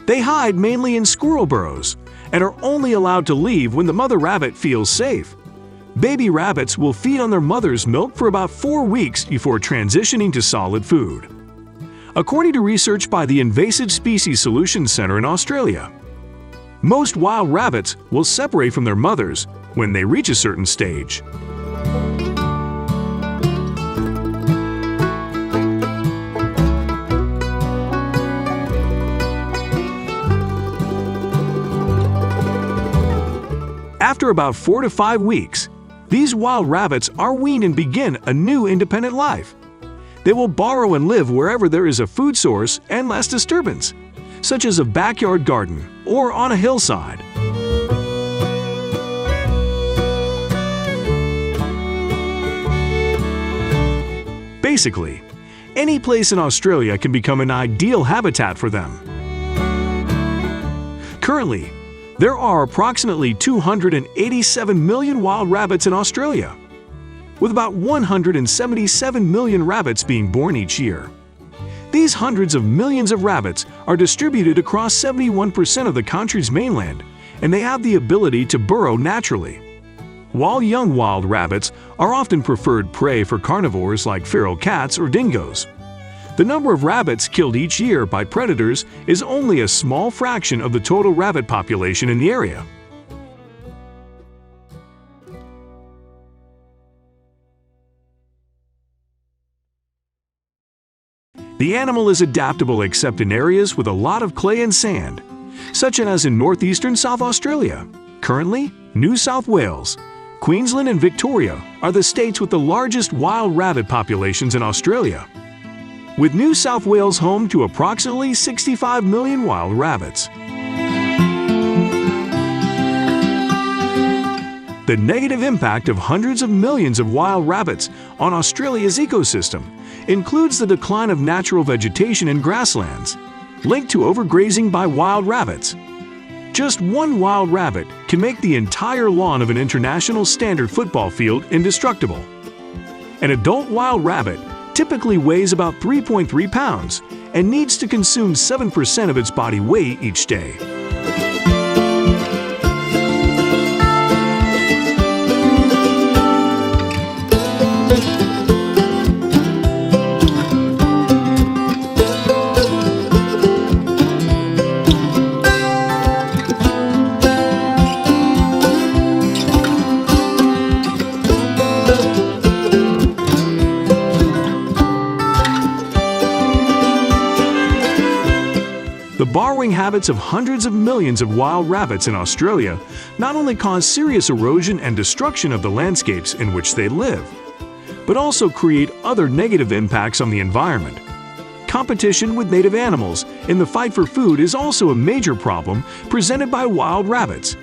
They hide mainly in squirrel burrows and are only allowed to leave when the mother rabbit feels safe. Baby rabbits will feed on their mother's milk for about 4 weeks before transitioning to solid food. According to research by the Invasive Species Solutions Center in Australia, most wild rabbits will separate from their mothers when they reach a certain stage. After about 4 to 5 weeks, these wild rabbits are weaned and begin a new independent life. They will burrow and live wherever there is a food source and less disturbance, such as a backyard garden or on a hillside. Basically, any place in Australia can become an ideal habitat for them. Currently, there are approximately 287 million wild rabbits in Australia, with about 177 million rabbits being born each year. These hundreds of millions of rabbits are distributed across 71% of the country's mainland, and they have the ability to burrow naturally. While young wild rabbits are often preferred prey for carnivores like feral cats or dingoes, the number of rabbits killed each year by predators is only a small fraction of the total rabbit population in the area. The animal is adaptable except in areas with a lot of clay and sand, such as in northeastern South Australia. Currently, New South Wales, Queensland and Victoria are the states with the largest wild rabbit populations in Australia, with New South Wales home to approximately 65 million wild rabbits. The negative impact of hundreds of millions of wild rabbits on Australia's ecosystem includes the decline of natural vegetation and grasslands, linked to overgrazing by wild rabbits. Just one wild rabbit can make the entire lawn of an international standard football field indestructible. An adult wild rabbit typically weighs about 3.3 pounds and needs to consume 7% of its body weight each day. The bar burrowing habits of hundreds of millions of wild rabbits in Australia not only cause serious erosion and destruction of the landscapes in which they live, but also create other negative impacts on the environment. Competition with native animals in the fight for food is also a major problem presented by wild rabbits,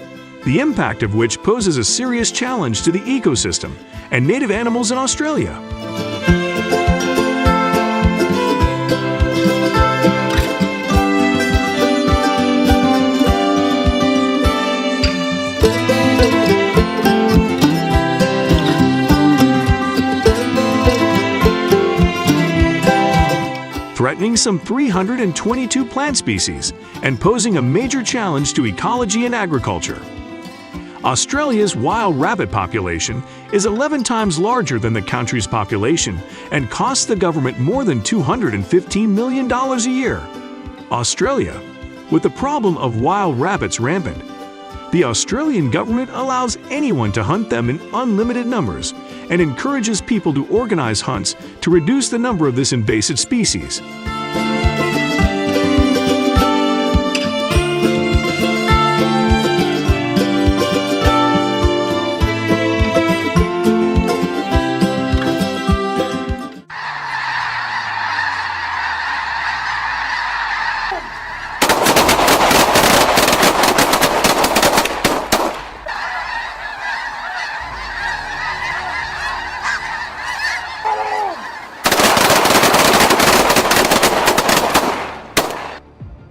the impact of which poses a serious challenge to the ecosystem and native animals in Australia. Threatening some 322 plant species and posing a major challenge to ecology and agriculture. Australia's wild rabbit population is 11 times larger than the country's population and costs the government more than $215 million a year. Australia, with the problem of wild rabbits rampant, the Australian government allows anyone to hunt them in unlimited numbers and encourages people to organize hunts to reduce the number of this invasive species.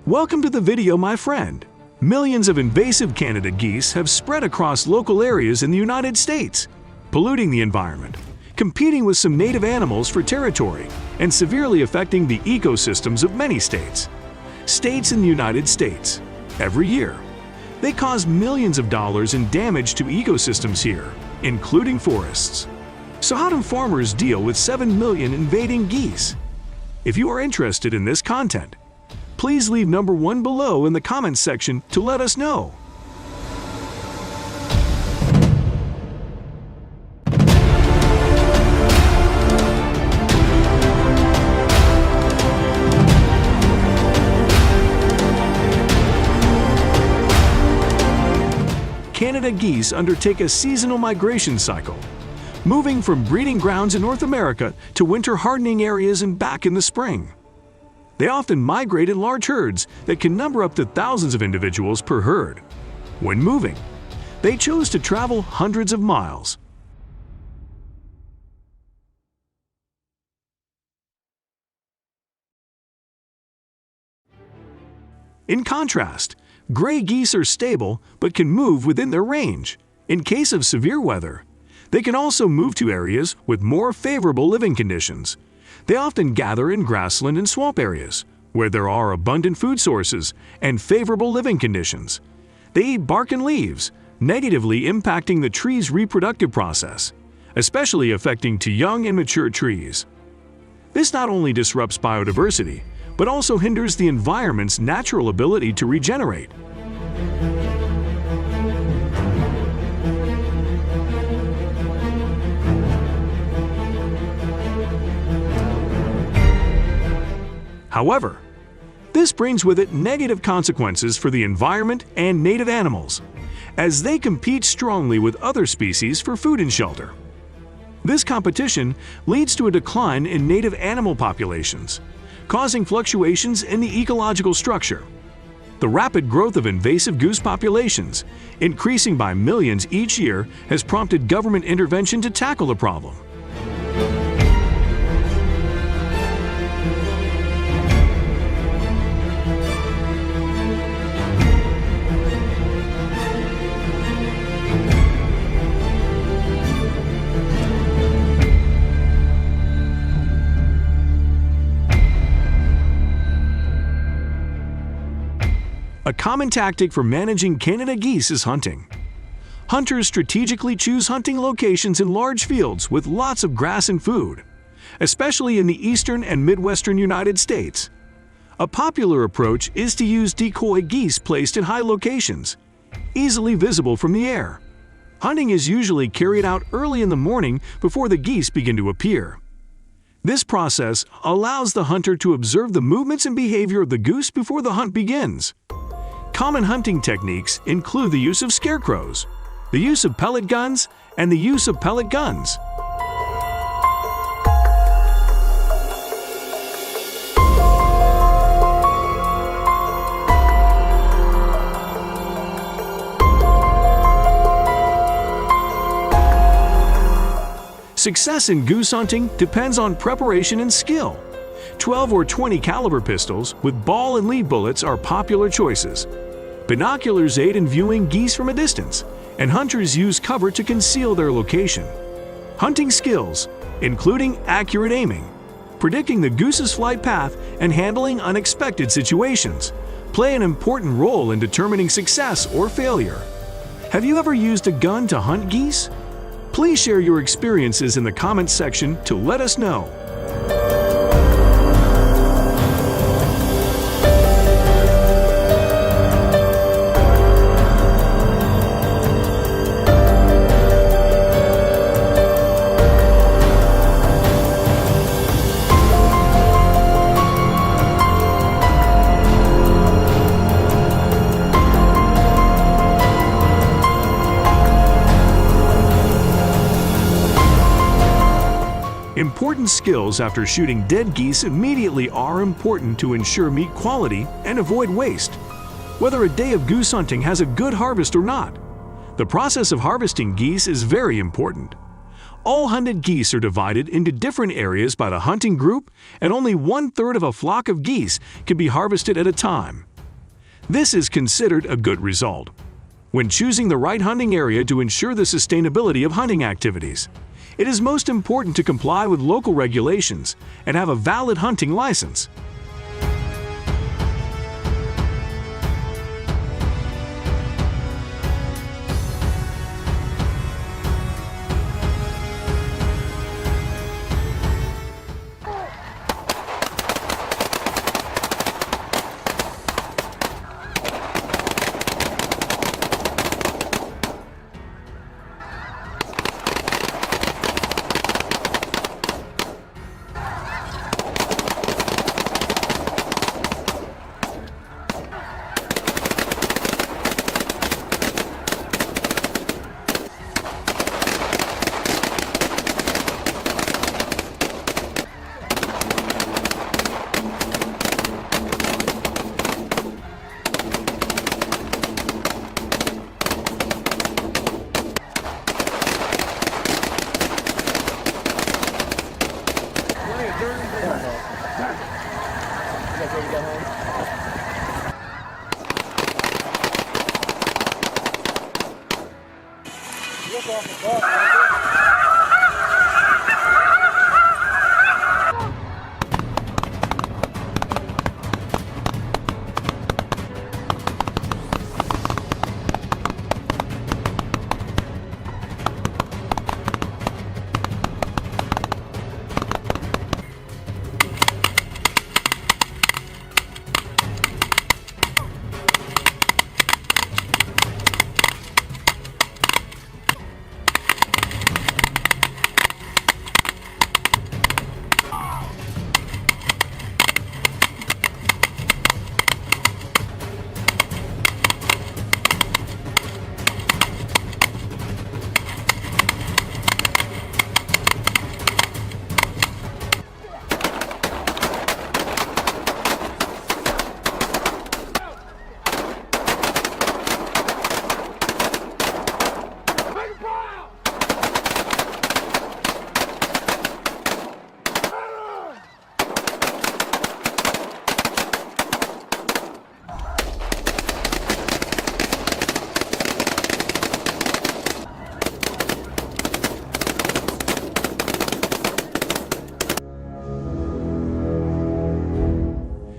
Welcome to the video, my friend. Millions of invasive Canada geese have spread across local areas in the United States, polluting the environment, competing with some native animals for territory, and severely affecting the ecosystems of many states. States in the United States. Every year, they cause millions of dollars in damage to ecosystems here, including forests. So how do farmers deal with 7 million invading geese? If you are interested in this content, please leave number 1 below in the comments section to let us know. Canada geese undertake a seasonal migration cycle, moving from breeding grounds in North America to winter hardening areas and back in the spring. They often migrate in large herds that can number up to thousands of individuals per herd. When moving, they chose to travel hundreds of miles. In contrast, gray geese are stable but can move within their range. In case of severe weather, they can also move to areas with more favorable living conditions. They often gather in grassland and swamp areas, where there are abundant food sources and favorable living conditions. They eat bark and leaves, negatively impacting the tree's reproductive process, especially affecting to young and mature trees. This not only disrupts biodiversity, but also hinders the environment's natural ability to regenerate. However, this brings with it negative consequences for the environment and native animals, as they compete strongly with other species for food and shelter. This competition leads to a decline in native animal populations, causing fluctuations in the ecological structure. The rapid growth of invasive goose populations, increasing by millions each year, has prompted government intervention to tackle the problem. A common tactic for managing Canada geese is hunting. Hunters strategically choose hunting locations in large fields with lots of grass and food, especially in the eastern and midwestern United States. A popular approach is to use decoy geese placed in high locations, easily visible from the air. Hunting is usually carried out early in the morning before the geese begin to appear. This process allows the hunter to observe the movements and behavior of the goose before the hunt begins. Common hunting techniques include the use of scarecrows, the use of pellet guns, and the use of pellet guns. Success in goose hunting depends on preparation and skill. 12 or 20 caliber pistols with ball and lead bullets are popular choices. Binoculars aid in viewing geese from a distance, and hunters use cover to conceal their location. Hunting skills, including accurate aiming, predicting the goose's flight path, and handling unexpected situations, play an important role in determining success or failure. Have you ever used a gun to hunt geese? Please share your experiences in the comments section to let us know. Important skills after shooting dead geese immediately are important to ensure meat quality and avoid waste. Whether a day of goose hunting has a good harvest or not, the process of harvesting geese is very important. All hunted geese are divided into different areas by the hunting group, and only 1/3 of a flock of geese can be harvested at a time. This is considered a good result when choosing the right hunting area to ensure the sustainability of hunting activities. It is most important to comply with local regulations and have a valid hunting license.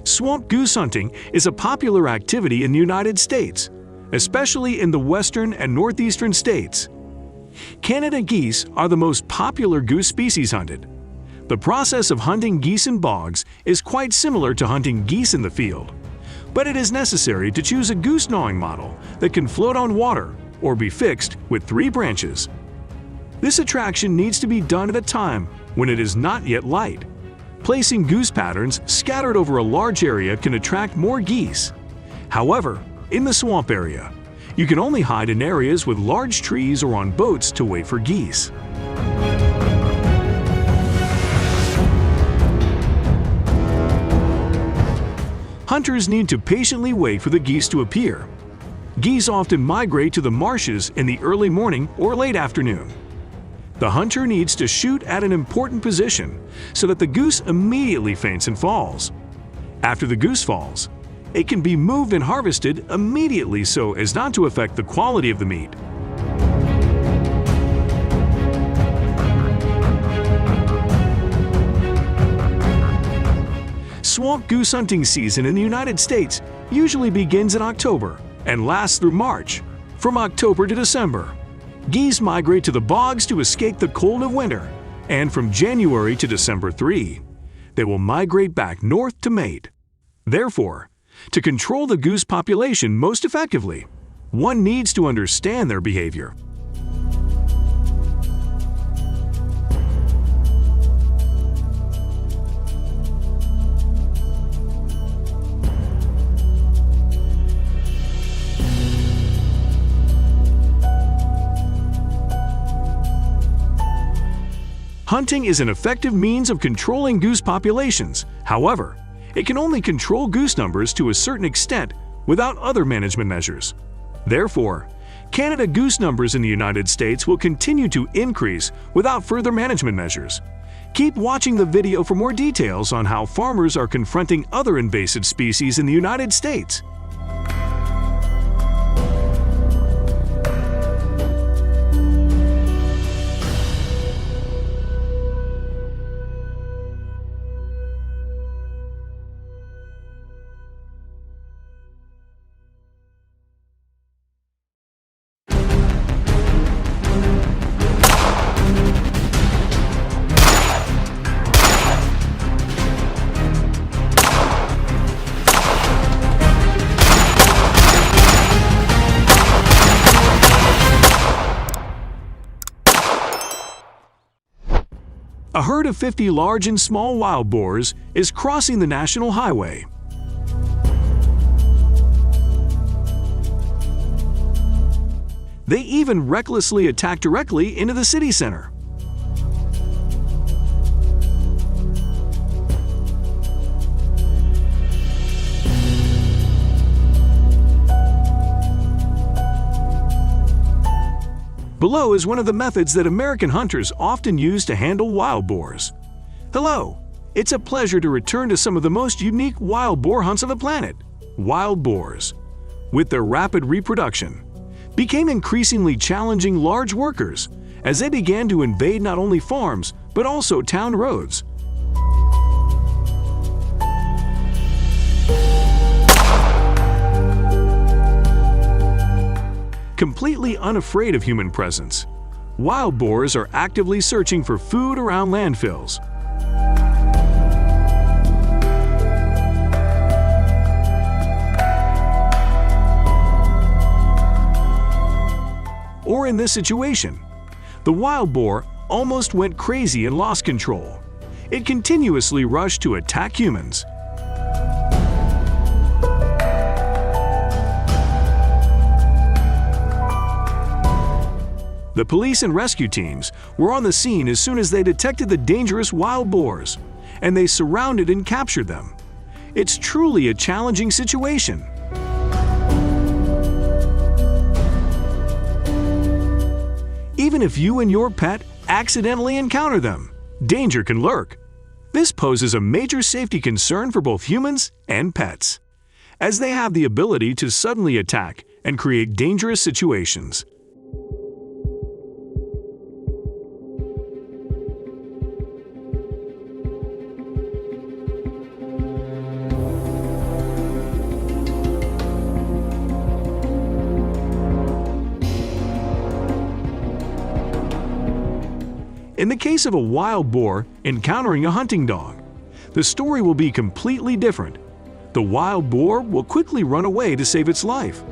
Swamp goose hunting is a popular activity in the United States, especially in the western and northeastern states. Canada geese are the most popular goose species hunted. The process of hunting geese in bogs is quite similar to hunting geese in the field, but it is necessary to choose a goose gnawing model that can float on water or be fixed with 3 branches. This attraction needs to be done at a time when it is not yet light Placing goose patterns scattered over a large area can attract more geese. However, in the swamp area, you can only hide in areas with large trees or on boats to wait for geese. Hunters need to patiently wait for the geese to appear. Geese often migrate to the marshes in the early morning or late afternoon. The hunter needs to shoot at an important position so that the goose immediately faints and falls. After the goose falls, it can be moved and harvested immediately so as not to affect the quality of the meat. Swamp goose hunting season in the United States usually begins in October and lasts through March. From October to December, geese migrate to the bogs to escape the cold of winter, and from January to December 3, they will migrate back north to mate. Therefore, to control the goose population most effectively, one needs to understand their behavior. Hunting is an effective means of controlling goose populations. However, it can only control goose numbers to a certain extent without other management measures. Therefore, Canada goose numbers in the United States will continue to increase without further management measures. Keep watching the video for more details on how farmers are confronting other invasive species in the United States. A herd of 50 large and small wild boars is crossing the national highway. They even recklessly attack directly into the city center. Below is one of the methods that American hunters often use to handle wild boars. Hello, it's a pleasure to return to some of the most unique wild boar hunts on the planet. Wild boars, with their rapid reproduction, became increasingly challenging large workers as they began to invade not only farms but also town roads. Completely unafraid of human presence, wild boars are actively searching for food around landfills. Or in this situation, the wild boar almost went crazy and lost control. It continuously rushed to attack humans. The police and rescue teams were on the scene as soon as they detected the dangerous wild boars, and they surrounded and captured them. It's truly a challenging situation. Even if you and your pet accidentally encounter them, danger can lurk. This poses a major safety concern for both humans and pets, as they have the ability to suddenly attack and create dangerous situations. In the case of a wild boar encountering a hunting dog, the story will be completely different. The wild boar will quickly run away to save its life.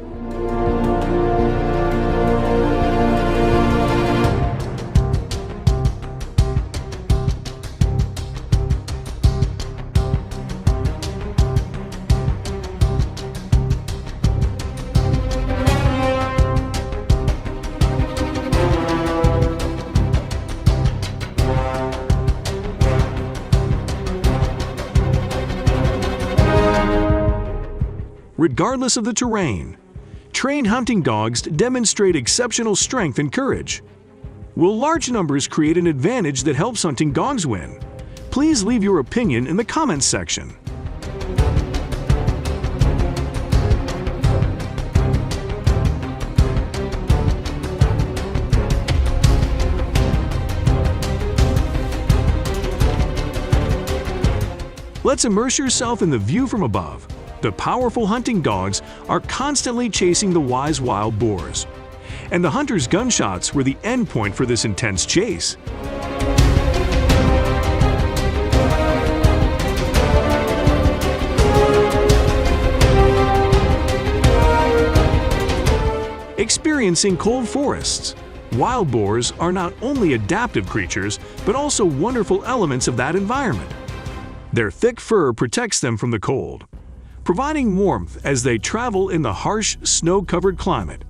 regardless of the terrain. Trained hunting dogs demonstrate exceptional strength and courage. Will large numbers create an advantage that helps hunting dogs win? Please leave your opinion in the comments section. Let's immerse yourself in the view from above. The powerful hunting dogs are constantly chasing the wise wild boars. And the hunter's gunshots were the end point for this intense chase. Experiencing cold forests. Wild boars are not only adaptive creatures, but also wonderful elements of that environment. Their thick fur protects them from the cold, providing warmth as they travel in the harsh, snow-covered climate.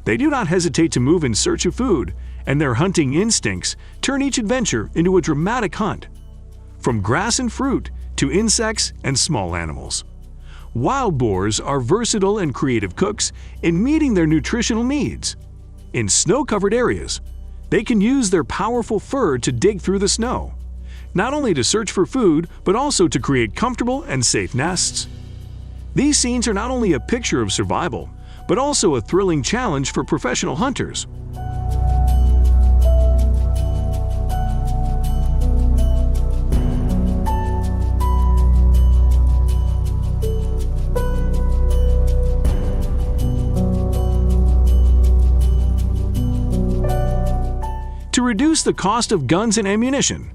They do not hesitate to move in search of food, and their hunting instincts turn each adventure into a dramatic hunt. From grass and fruit to insects and small animals. Wild boars are versatile and creative cooks in meeting their nutritional needs. In snow-covered areas, they can use their powerful fur to dig through the snow, not only to search for food, but also to create comfortable and safe nests. These scenes are not only a picture of survival, but also a thrilling challenge for professional hunters. To reduce the cost of guns and ammunition,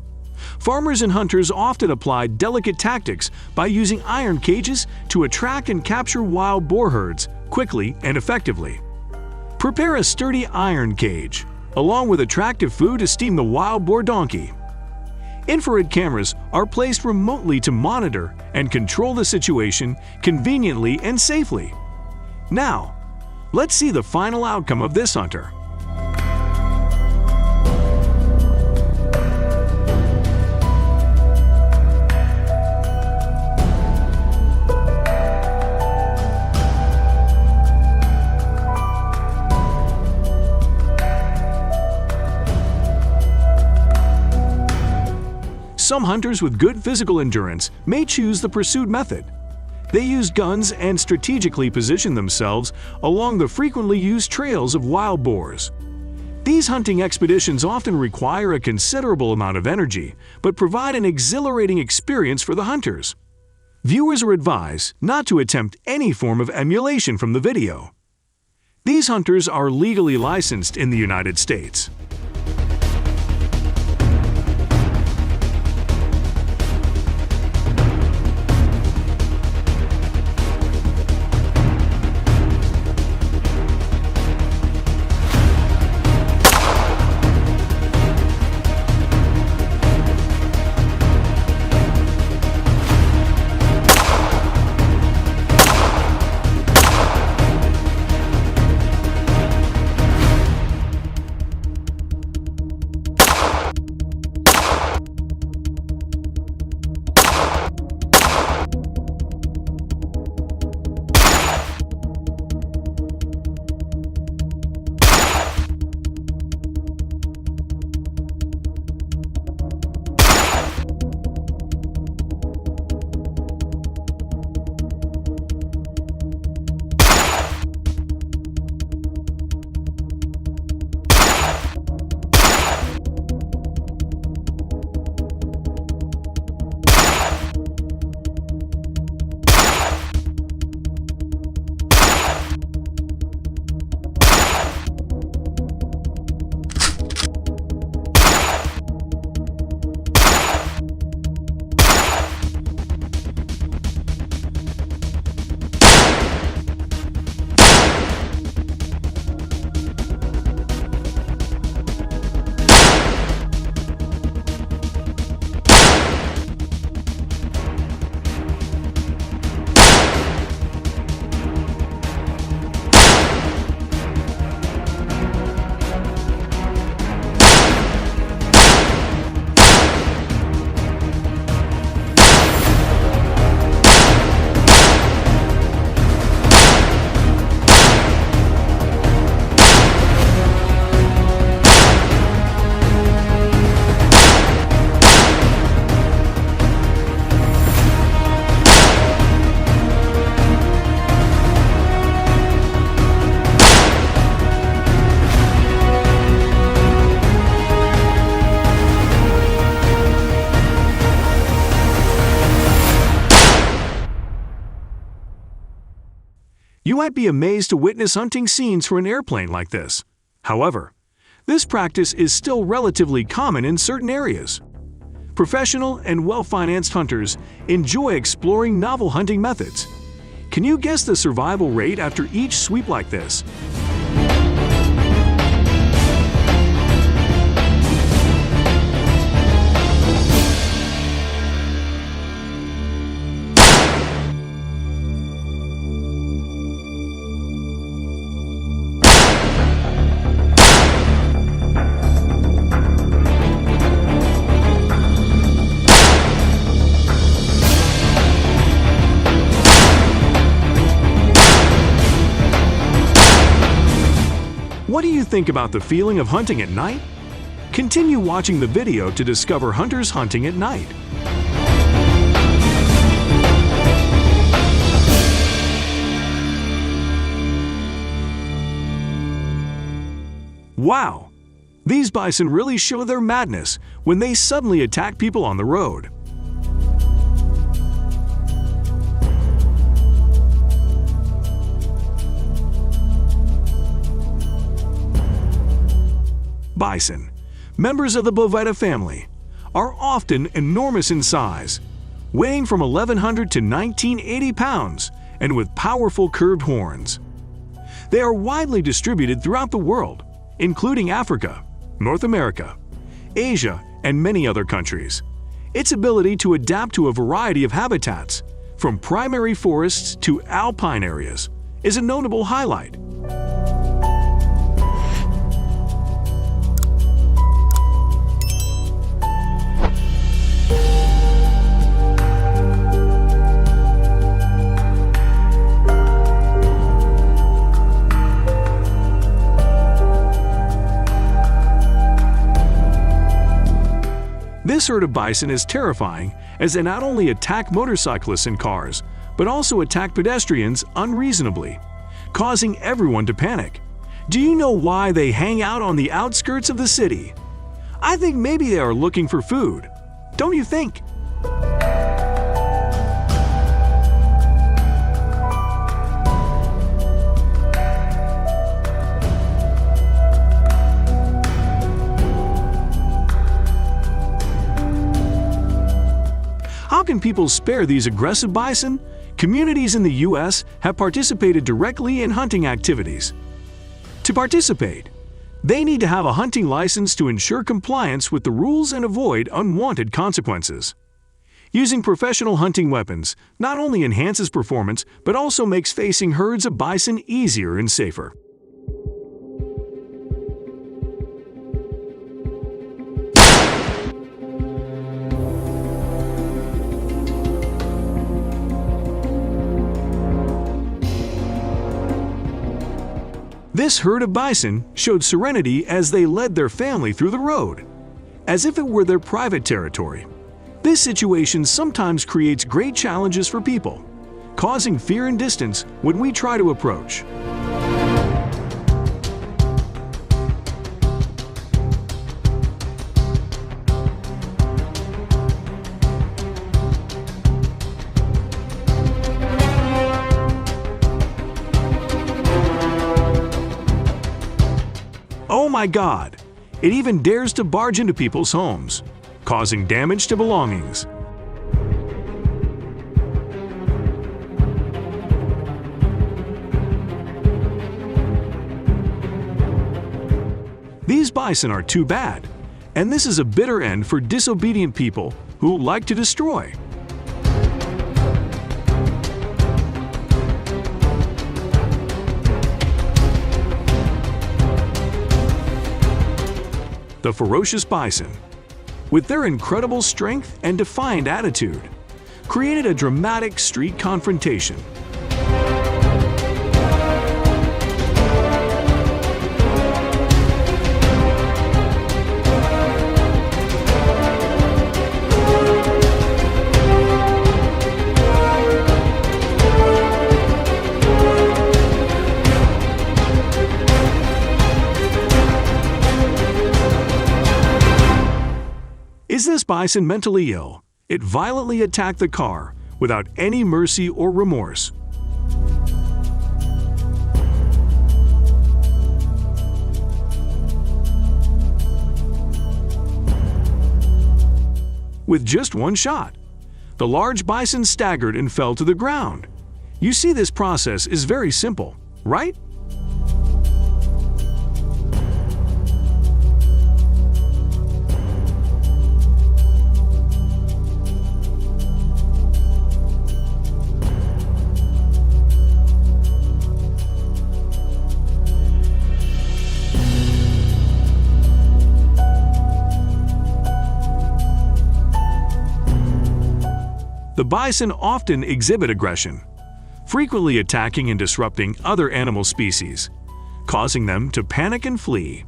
farmers and hunters often apply delicate tactics by using iron cages to attract and capture wild boar herds quickly and effectively. Prepare a sturdy iron cage, along with attractive food to steam the wild boar donkey. Infrared cameras are placed remotely to monitor and control the situation conveniently and safely. Now, let's see the final outcome of this hunter. Some hunters with good physical endurance may choose the pursuit method. They use guns and strategically position themselves along the frequently used trails of wild boars. These hunting expeditions often require a considerable amount of energy, but provide an exhilarating experience for the hunters. Viewers are advised not to attempt any form of emulation from the video. These hunters are legally licensed in the United States. You might be amazed to witness hunting scenes from an airplane like this. However, this practice is still relatively common in certain areas. Professional and well-financed hunters enjoy exploring novel hunting methods. Can you guess the survival rate after each sweep like this? What do you think about the feeling of hunting at night? Continue watching the video to discover hunters hunting at night. Wow! These bison really show their madness when they suddenly attack people on the road. Bison, members of the boveda family, are often enormous in size, weighing from 1,100 to 1,980 pounds and with powerful curved horns. They are widely distributed throughout the world, including Africa, North America, Asia, and many other countries. Its ability to adapt to a variety of habitats, from primary forests to alpine areas, is a notable highlight. This herd of bison is terrifying as they not only attack motorcyclists and cars, but also attack pedestrians unreasonably, causing everyone to panic. Do you know why they hang out on the outskirts of the city? I think maybe they are looking for food. Don't you think? How can people spare these aggressive bison? Communities in the U.S. have participated directly in hunting activities. To participate, they need to have a hunting license to ensure compliance with the rules and avoid unwanted consequences. Using professional hunting weapons not only enhances performance but also makes facing herds of bison easier and safer. This herd of bison showed serenity as they led their family through the road, as if it were their private territory. This situation sometimes creates great challenges for people, causing fear and distance when we try to approach. Oh my God! It even dares to barge into people's homes, causing damage to belongings. These bison are too bad, and this is a bitter end for disobedient people who like to destroy. The ferocious bison, with their incredible strength and defiant attitude, created a dramatic street confrontation. Is this bison mentally ill? It violently attacked the car without any mercy or remorse. with just one shot. The large bison staggered and fell to the ground. You see, this process is very simple, right? The bison often exhibit aggression, frequently attacking and disrupting other animal species, causing them to panic and flee.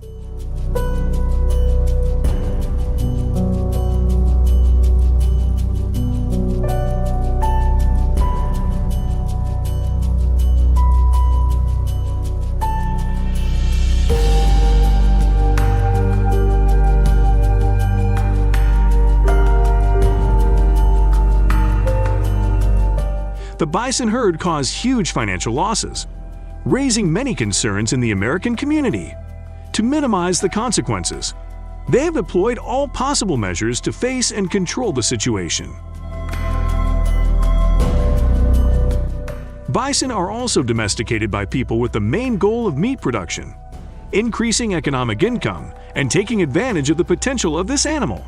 The bison herd caused huge financial losses, raising many concerns in the American community. To minimize the consequences, they have deployed all possible measures to face and control the situation. Bison are also domesticated by people with the main goal of meat production, increasing economic income and taking advantage of the potential of this animal.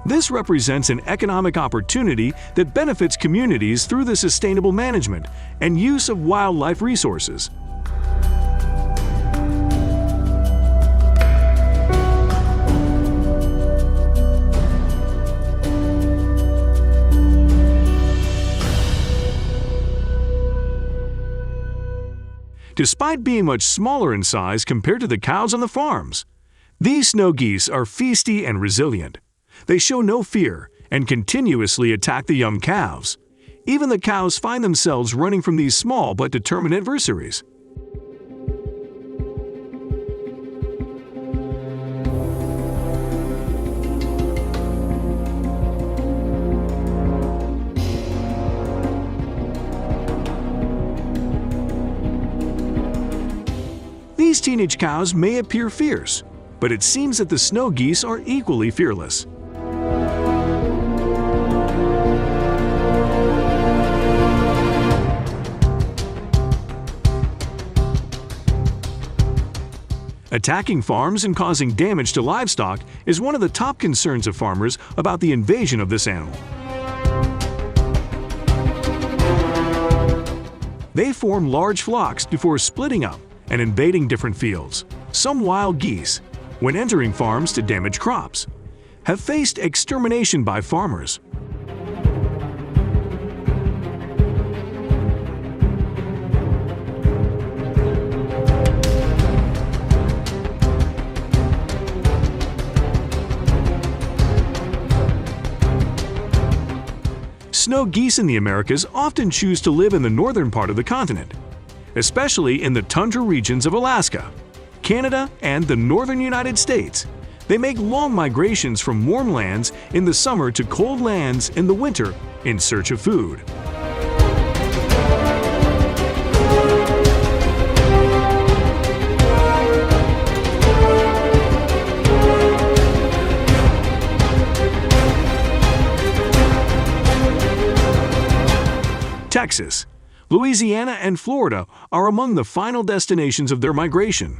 This represents an economic opportunity that benefits communities through the sustainable management and use of wildlife resources. Despite being much smaller in size compared to the cows on the farms, these snow geese are feisty and resilient. They show no fear and continuously attack the young calves. Even the cows find themselves running from these small but determined adversaries. These teenage cows may appear fierce, but it seems that the snow geese are equally fearless. Attacking farms and causing damage to livestock is one of the top concerns of farmers about the invasion of this animal. They form large flocks before splitting up and invading different fields. Some wild geese, when entering farms to damage crops, have faced extermination by farmers. Snow geese in the Americas often choose to live in the northern part of the continent, especially in the tundra regions of Alaska, Canada, and the northern United States. They make long migrations from warm lands in the summer to cold lands in the winter in search of food. Texas, Louisiana, and Florida are among the final destinations of their migration.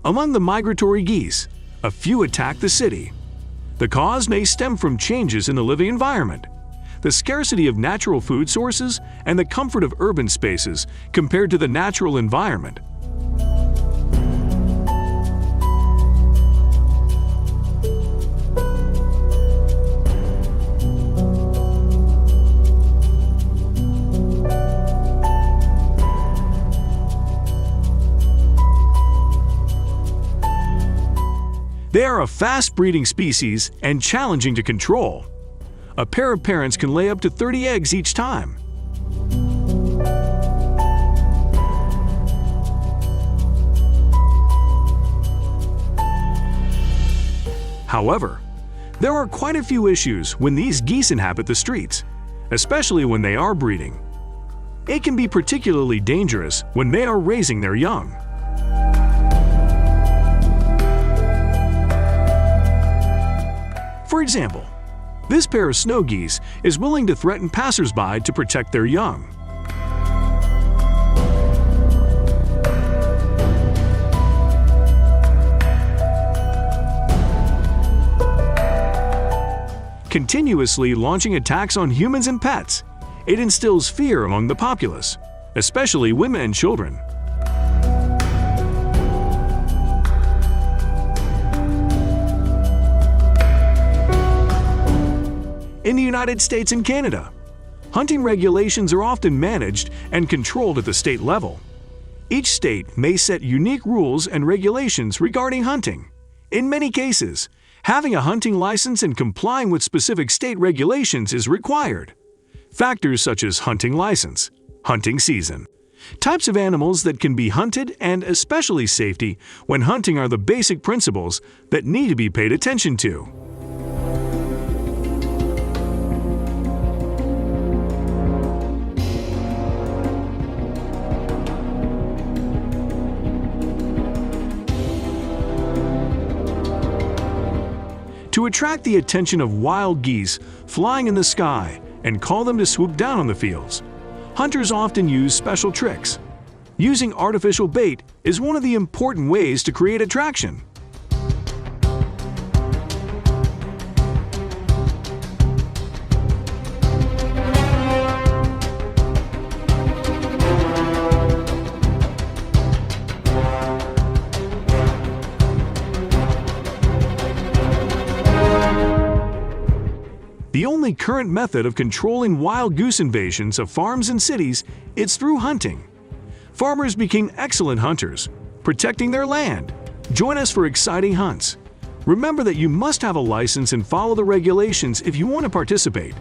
Among the migratory geese, a few attack the city. The cause may stem from changes in the living environment, the scarcity of natural food sources, and the comfort of urban spaces compared to the natural environment. They are a fast-breeding species and challenging to control. A pair of parents can lay up to 30 eggs each time. However, there are quite a few issues when these geese inhabit the streets, especially when they are breeding. It can be particularly dangerous when they are raising their young. For example, this pair of snow geese is willing to threaten passersby to protect their young. Continuously launching attacks on humans and pets, it instills fear among the populace, especially women and children. In the United States and Canada, hunting regulations are often managed and controlled at the state level. Each state may set unique rules and regulations regarding hunting. In many cases, having a hunting license and complying with specific state regulations is required. Factors such as hunting license, hunting season, types of animals that can be hunted, and especially safety when hunting are the basic principles that need to be paid attention to. To attract the attention of wild geese flying in the sky and call them to swoop down on the fields, hunters often use special tricks. Using artificial bait is one of the important ways to create attraction. The only current method of controlling wild goose invasions of farms and cities is through hunting. Farmers became excellent hunters, protecting their land. Join us for exciting hunts. Remember that you must have a license and follow the regulations if you want to participate,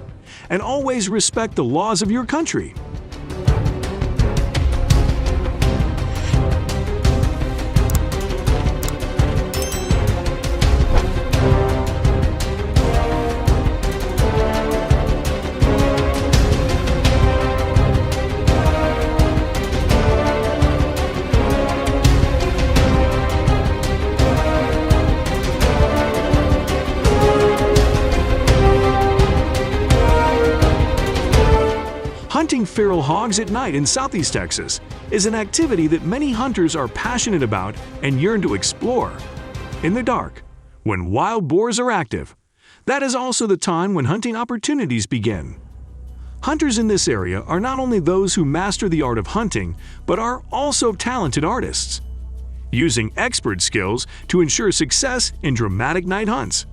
and always respect the laws of your country. Hunting feral hogs at night in Southeast Texas is an activity that many hunters are passionate about and yearn to explore. In the dark, when wild boars are active, that is also the time when hunting opportunities begin. Hunters in this area are not only those who master the art of hunting, but are also talented artists, using expert skills to ensure success in dramatic night hunts.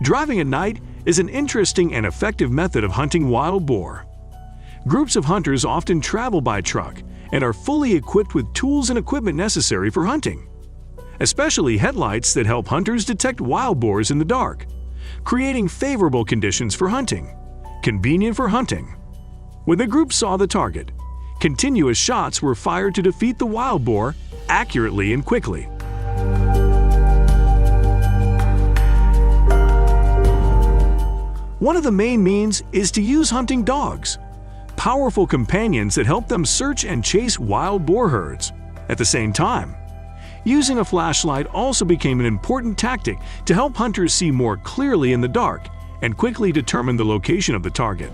Driving at night is an interesting and effective method of hunting wild boar. Groups of hunters often travel by truck and are fully equipped with tools and equipment necessary for hunting, especially headlights that help hunters detect wild boars in the dark, creating favorable conditions for hunting. Convenient for hunting. When the group saw the target, continuous shots were fired to defeat the wild boar accurately and quickly. One of the main means is to use hunting dogs, powerful companions that help them search and chase wild boar herds. At the same time, using a flashlight also became an important tactic to help hunters see more clearly in the dark and quickly determine the location of the target.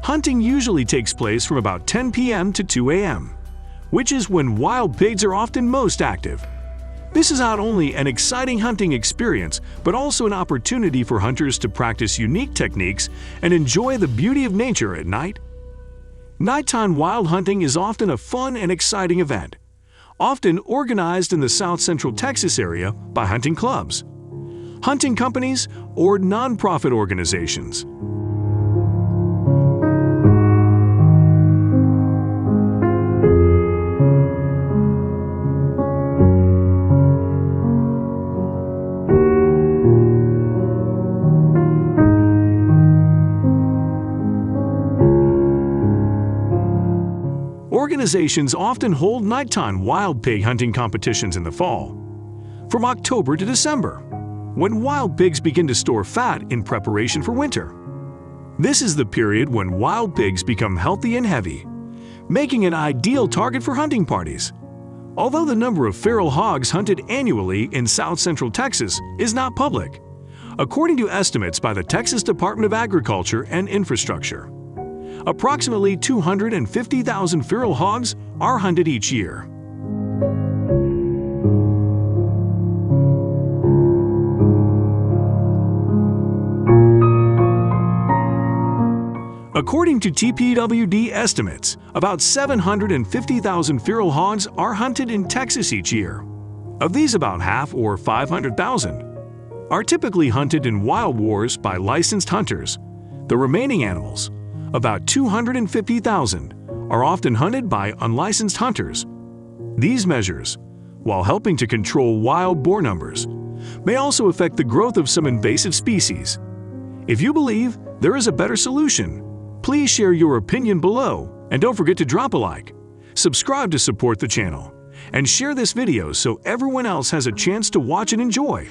Hunting usually takes place from about 10 p.m. to 2 a.m., which is when wild pigs are often most active. This is not only an exciting hunting experience, but also an opportunity for hunters to practice unique techniques and enjoy the beauty of nature at night. Nighttime wild hunting is often a fun and exciting event, often organized in the South Central Texas area by hunting clubs, hunting companies, or nonprofit organizations. Organizations often hold nighttime wild pig hunting competitions in the fall, from October to December, when wild pigs begin to store fat in preparation for winter. This is the period when wild pigs become healthy and heavy, making an ideal target for hunting parties. Although the number of feral hogs hunted annually in South Central Texas is not public, according to estimates by the Texas Department of Agriculture and Infrastructure, approximately 250,000 feral hogs are hunted each year. According to TPWD estimates, about 750,000 feral hogs are hunted in Texas each year. Of these, about half, or 500,000, are typically hunted in wild wars by licensed hunters. The remaining animals, about 250,000, are often hunted by unlicensed hunters. These measures, while helping to control wild boar numbers, may also affect the growth of some invasive species. If you believe there is a better solution, please share your opinion below, and don't forget to drop a like, subscribe to support the channel, and share this video so everyone else has a chance to watch and enjoy.